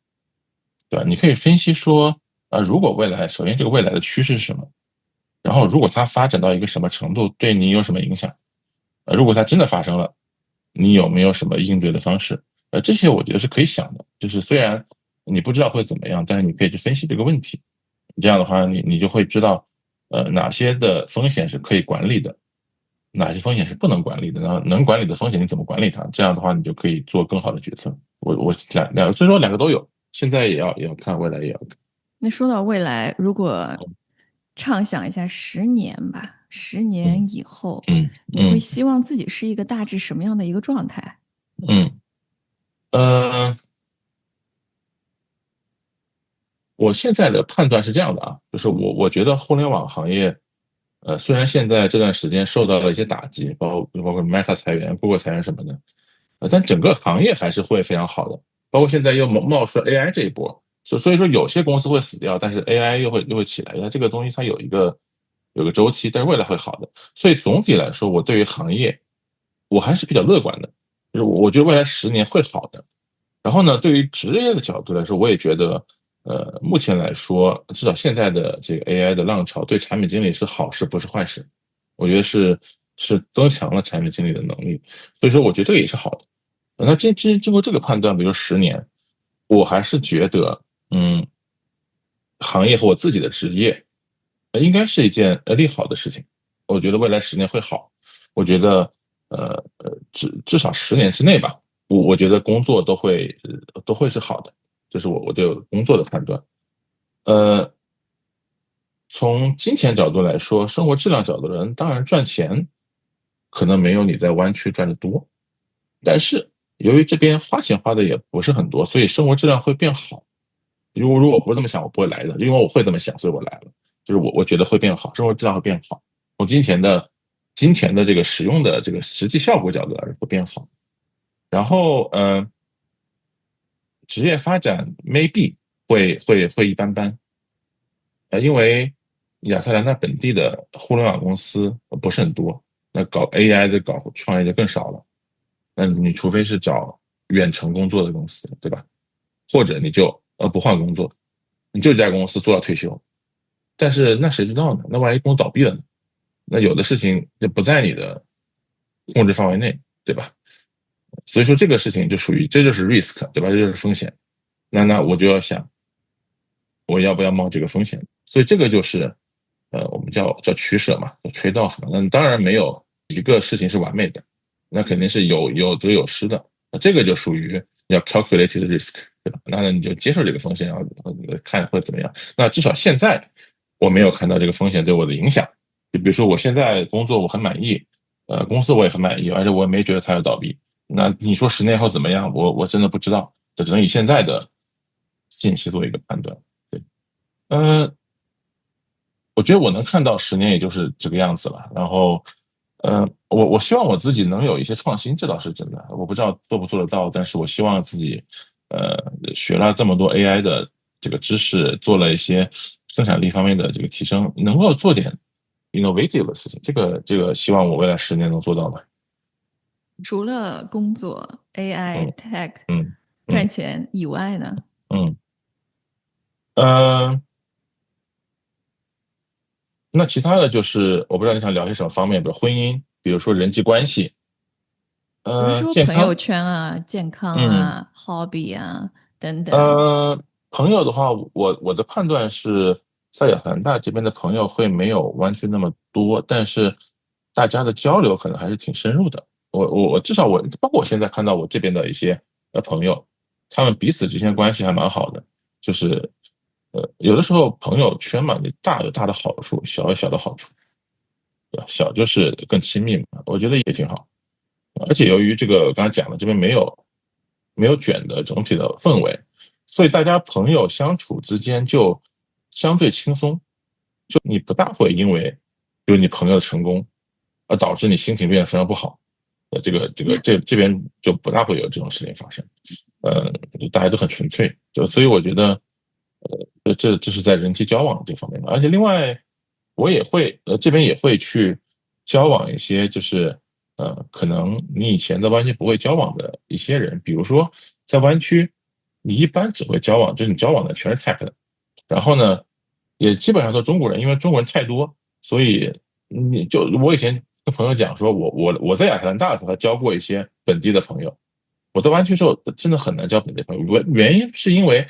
对吧？你可以分析说，如果未来，首先这个未来的趋势是什么？然后如果它发展到一个什么程度，对你有什么影响？如果它真的发生了，你有没有什么应对的方式？这些我觉得是可以想的。就是虽然你不知道会怎么样，但是你可以去分析这个问题。这样的话，你就会知道，哪些的风险是可以管理的，哪些风险是不能管理的，然后能管理的风险你怎么管理它？这样的话，你就可以做更好的决策。我所以说两个都有，现在也要看，未来也要看。那说到未来，如果畅想一下10年吧，十嗯年以后，嗯你会嗯希望自己是一个大致什么样的一个状态？嗯呃，我现在的判断是这样的啊，就是嗯我觉得互联网行业，虽然现在这段时间受到了一些打击，包括 Meta 裁员、Google 裁员什么的，但整个行业还是会非常好的。包括现在又冒出了 AI 这一波，所以说有些公司会死掉，但是 AI 又会起来，因为这个东西它有个周期，但是未来会好的。所以总体来说，我对于行业我还是比较乐观的，就是我觉得未来10年会好的。然后呢，对于职业的角度来说，我也觉得，目前来说，至少现在的这个 AI 的浪潮对产品经理是好事，不是坏事。我觉得是增强了产品经理的能力，所以说我觉得这个也是好的。那经过这个判断，比如10年，我还是觉得，行业和我自己的职业，应该是一件利好的事情。我觉得未来10年会好。我觉得，至少10年之内吧，我觉得工作都会是好的，这是我对工作的判断。呃，从金钱角度来说，生活质量角度来说，当然赚钱可能没有你在湾区赚的多，但是由于这边花钱花的也不是很多，所以生活质量会变好。如果我不是这么想，我不会来的，因为我会这么想，所以我来了。就是我觉得会变好，生活质量会变好。从金钱的这个使用的这个实际效果角度来说会变好。然后职业发展 maybe 会一般般，因为亚特兰大本地的互联网公司不是很多，那搞 AI 的搞创业就更少了。那你除非是找远程工作的公司，对吧？或者你就不换工作，你就这家公司做到退休。但是那谁知道呢？那万一公司倒闭了呢？那有的事情就不在你的控制范围内，对吧？所以说这个事情就属于这就是 risk，对吧？这就是风险。那我就要想，我要不要冒这个风险？所以这个就是我们叫取舍嘛，叫 trade off 嘛。那当然没有一个事情是完美的，那肯定是有得有失的。那这个就属于要 calculated risk，对吧？那你就接受这个风险，然后看会怎么样。那至少现在我没有看到这个风险对我的影响。就比如说我现在工作我很满意，公司我也很满意，而且我也没觉得它要倒闭。那你说10年后怎么样？我真的不知道，这只能以现在的信息做一个判断。对。呃，我觉得我能看到10年也就是这个样子了。然后，我希望我自己能有一些创新，这倒是真的。我不知道做不做得到，但是我希望自己，呃，学了这么多 AI 的这个知识，做了一些生产力方面的这个提升，能够做点 innovative 的事情。这个希望我未来10年能做到吧。除了工作、AI、嗯 Tech 嗯嗯赚钱以外呢？嗯，呃，那其他的就是我不知道你想聊些什么方面，比如婚姻，比如说人际关系，比如说朋友健康。圈啊、健康嗯。啊、hobby 啊等等。呃，朋友的话，我的判断是在亚特兰大这边的朋友会没有湾区那么多，但是大家的交流可能还是挺深入的。我至少包括我现在看到我这边的一些朋友，他们彼此之间关系还蛮好的。就是有的时候朋友圈嘛，你大有大的好处，小有小的好处，对吧？小就是更亲密嘛，我觉得也挺好。而且由于这个我刚才讲了，这边没有卷的整体的氛围，所以大家朋友相处之间就相对轻松，就你不大会因为比如你朋友的成功而导致你心情变得非常不好。这边就不大会有这种事情发生。大家都很纯粹，就所以我觉得，这是在人际交往这方面的。而且另外，我也会这边也会去交往一些就是可能你以前在湾区不会交往的一些人。比如说在湾区，你一般只会交往，就是你交往的全是 tech 的，然后呢，也基本上都是中国人，因为中国人太多，所以我以前跟朋友讲说，我在亚特兰大的时候还交过一些本地的朋友。我在湾区时候真的很难交本地朋友，原因是因为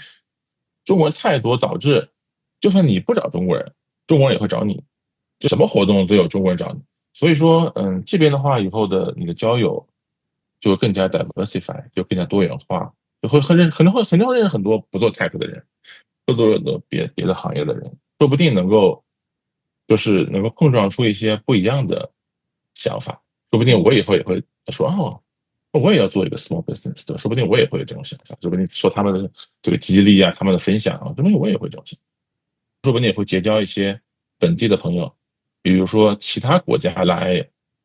中国人太多，导致就算你不找中国人，中国人也会找你，就什么活动都有中国人找你。所以说，这边的话，以后的你的交友就更加 diversify，就更加多元化，就会可能会认识很多不做 tech 的人，不做的别的行业的人，说不定能够碰撞出一些不一样的想法。说不定我以后也会说哦，我也要做一个 small business，对吧？说不定我也会有这种想法，说不定说他们的这个激励啊，他们的分享啊，说不定我也会这种想法，说不定也会结交一些本地的朋友，比如说其他国家来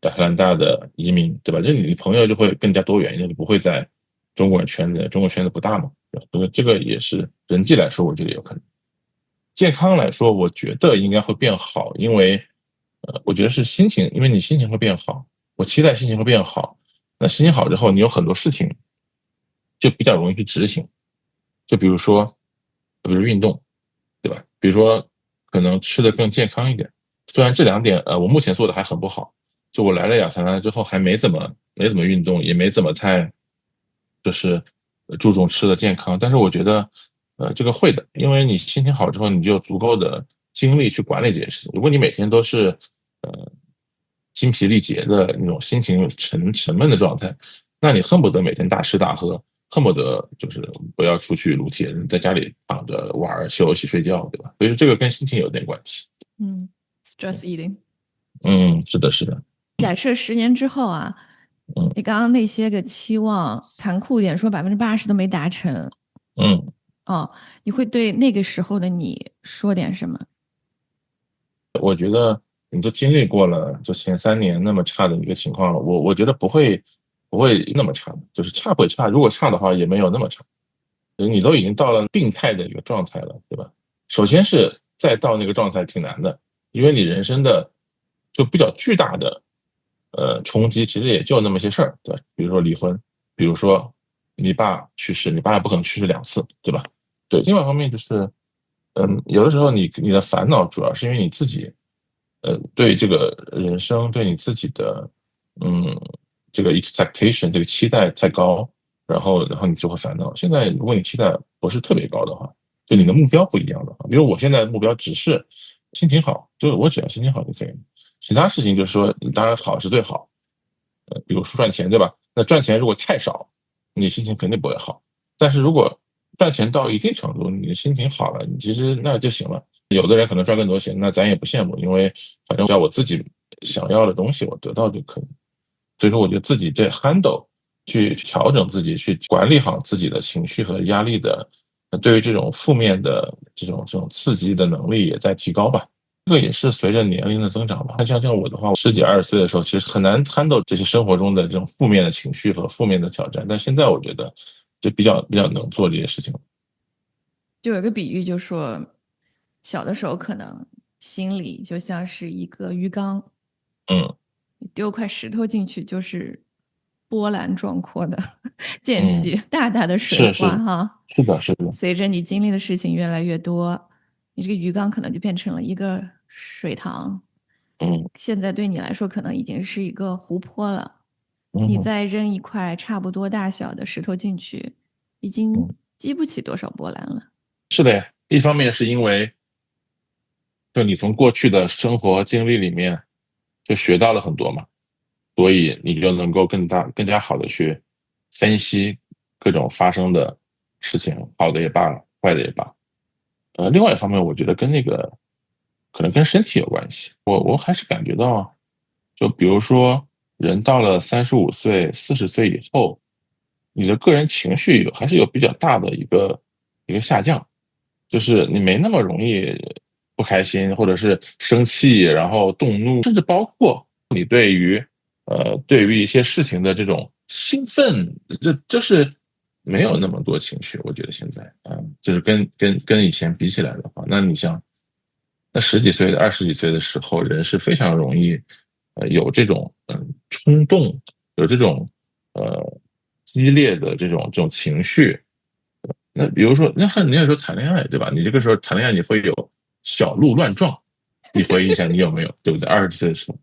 亚特兰大的移民，对吧？这你朋友就会更加多元一点，就不会在中国圈子不大嘛，对吧？这个也是人际来说，我觉得有可能。健康来说，我觉得应该会变好，因为我觉得是心情，因为你心情会变好，我期待心情会变好。那心情好之后，你有很多事情就比较容易去执行。就比如运动，对吧？比如说可能吃的更健康一点。虽然这2点我目前做的还很不好，就我来了亚特兰大之后还没怎么运动，也没怎么太就是注重吃的健康。但是我觉得这个会的，因为你心情好之后，你就有足够的精力去管理这件事情。如果你每天都是呃精疲力竭的那种心情沉闷的状态，那你恨不得每天大吃大喝，恨不得就是不要出去撸铁，在家里躺着玩休息睡觉，对吧？所以说这个跟心情有点关系。嗯，stress eating。嗯，是的，是的。假设10年之后啊，嗯你刚刚那些个期望，残酷一点说80%都没达成，嗯，哦，你会对那个时候的你说点什么？我觉得你都经历过了就前3年那么差的一个情况，我觉得不会那么差的，就是差会差，如果差的话也没有那么差。你都已经到了病态的一个状态了，对吧？首先是再到那个状态挺难的，因为你人生的就比较巨大的冲击，其实也就那么些事儿，对吧？比如说离婚，比如说你爸去世，你爸也不可能去世2次，对吧？对，另外一方面就是，有的时候你的烦恼主要是因为你自己，对这个人生，对你自己的，嗯，这个 expectation 这个期待太高，然后你就会烦恼。现在如果你期待不是特别高的话，就你的目标不一样的话，比如我现在目标只是心情好，就是我只要心情好就可以了，其他事情就是说，当然好是最好，比如说赚钱，对吧？那赚钱如果太少，你心情肯定不会好。但是如果赚钱到一定程度，你的心情好了，你其实那就行了。有的人可能赚更多钱，那咱也不羡慕，因为反正只要我自己想要的东西我得到就可以。所以说，我觉得自己这 handle 去调整自己，去管理好自己的情绪和压力的对于这种负面的这种刺激的能力也在提高吧。这个也是随着年龄的增长吧。像我的话，十几20岁的时候，其实很难handle这些生活中的这种负面的情绪和负面的挑战，但现在我觉得就比较能做这些事情。就有一个比喻，就说小的时候可能心里就像是一个鱼缸，嗯你丢块石头进去就是波澜壮阔的溅起嗯，大大的水是是花哈。是的是的。随着你经历的事情越来越多，你这个鱼缸可能就变成了一个水塘，嗯现在对你来说可能已经是一个湖泊了。你嗯再扔一块差不多大小的石头进去，已经嗯，激不起多少波澜了。是的呀。一方面是因为就你从过去的生活经历里面就学到了很多嘛，所以你就能够更加好的去分析各种发生的事情，好的也罢，坏的也罢。另外一方面，我觉得跟那个可能跟身体有关系。我还是感觉到，就比如说人到了35岁、40岁以后，你的个人情绪还是有比较大的一个下降，就是你没那么容易不开心或者是生气，然后动怒，甚至包括你对于一些事情的这种兴奋，就是没有那么多情绪。我觉得现在，就是跟以前比起来的话，那你像那十几岁的、20几岁的时候，人是非常容易，有这种冲动，有这种呃激烈的这种情绪。那比如说，你那时候谈恋爱，对吧？你这个时候谈恋爱，你会有小鹿乱撞，你回忆一下，你有没有？对不对？20几岁的时候，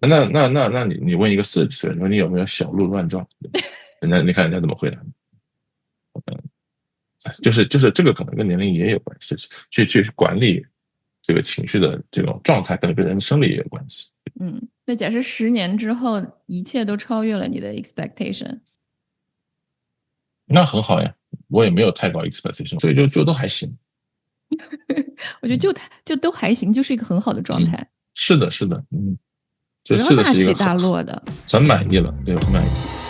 那你问一个40几岁，你说你有没有小鹿乱撞？人家你看人家怎么回答你？就是这个可能跟年龄也有关系，去管理这个情绪的这种状态，可能跟人的生理也有关系。那假设10年之后，一切都超越了你的 expectation，那很好呀，我也没有太高 expectation，所以就都还行。我觉得就都还行，就是一个很好的状嗯，态，是的，是的，不要这的大起是一个很大落的。很满意了，对，很满意。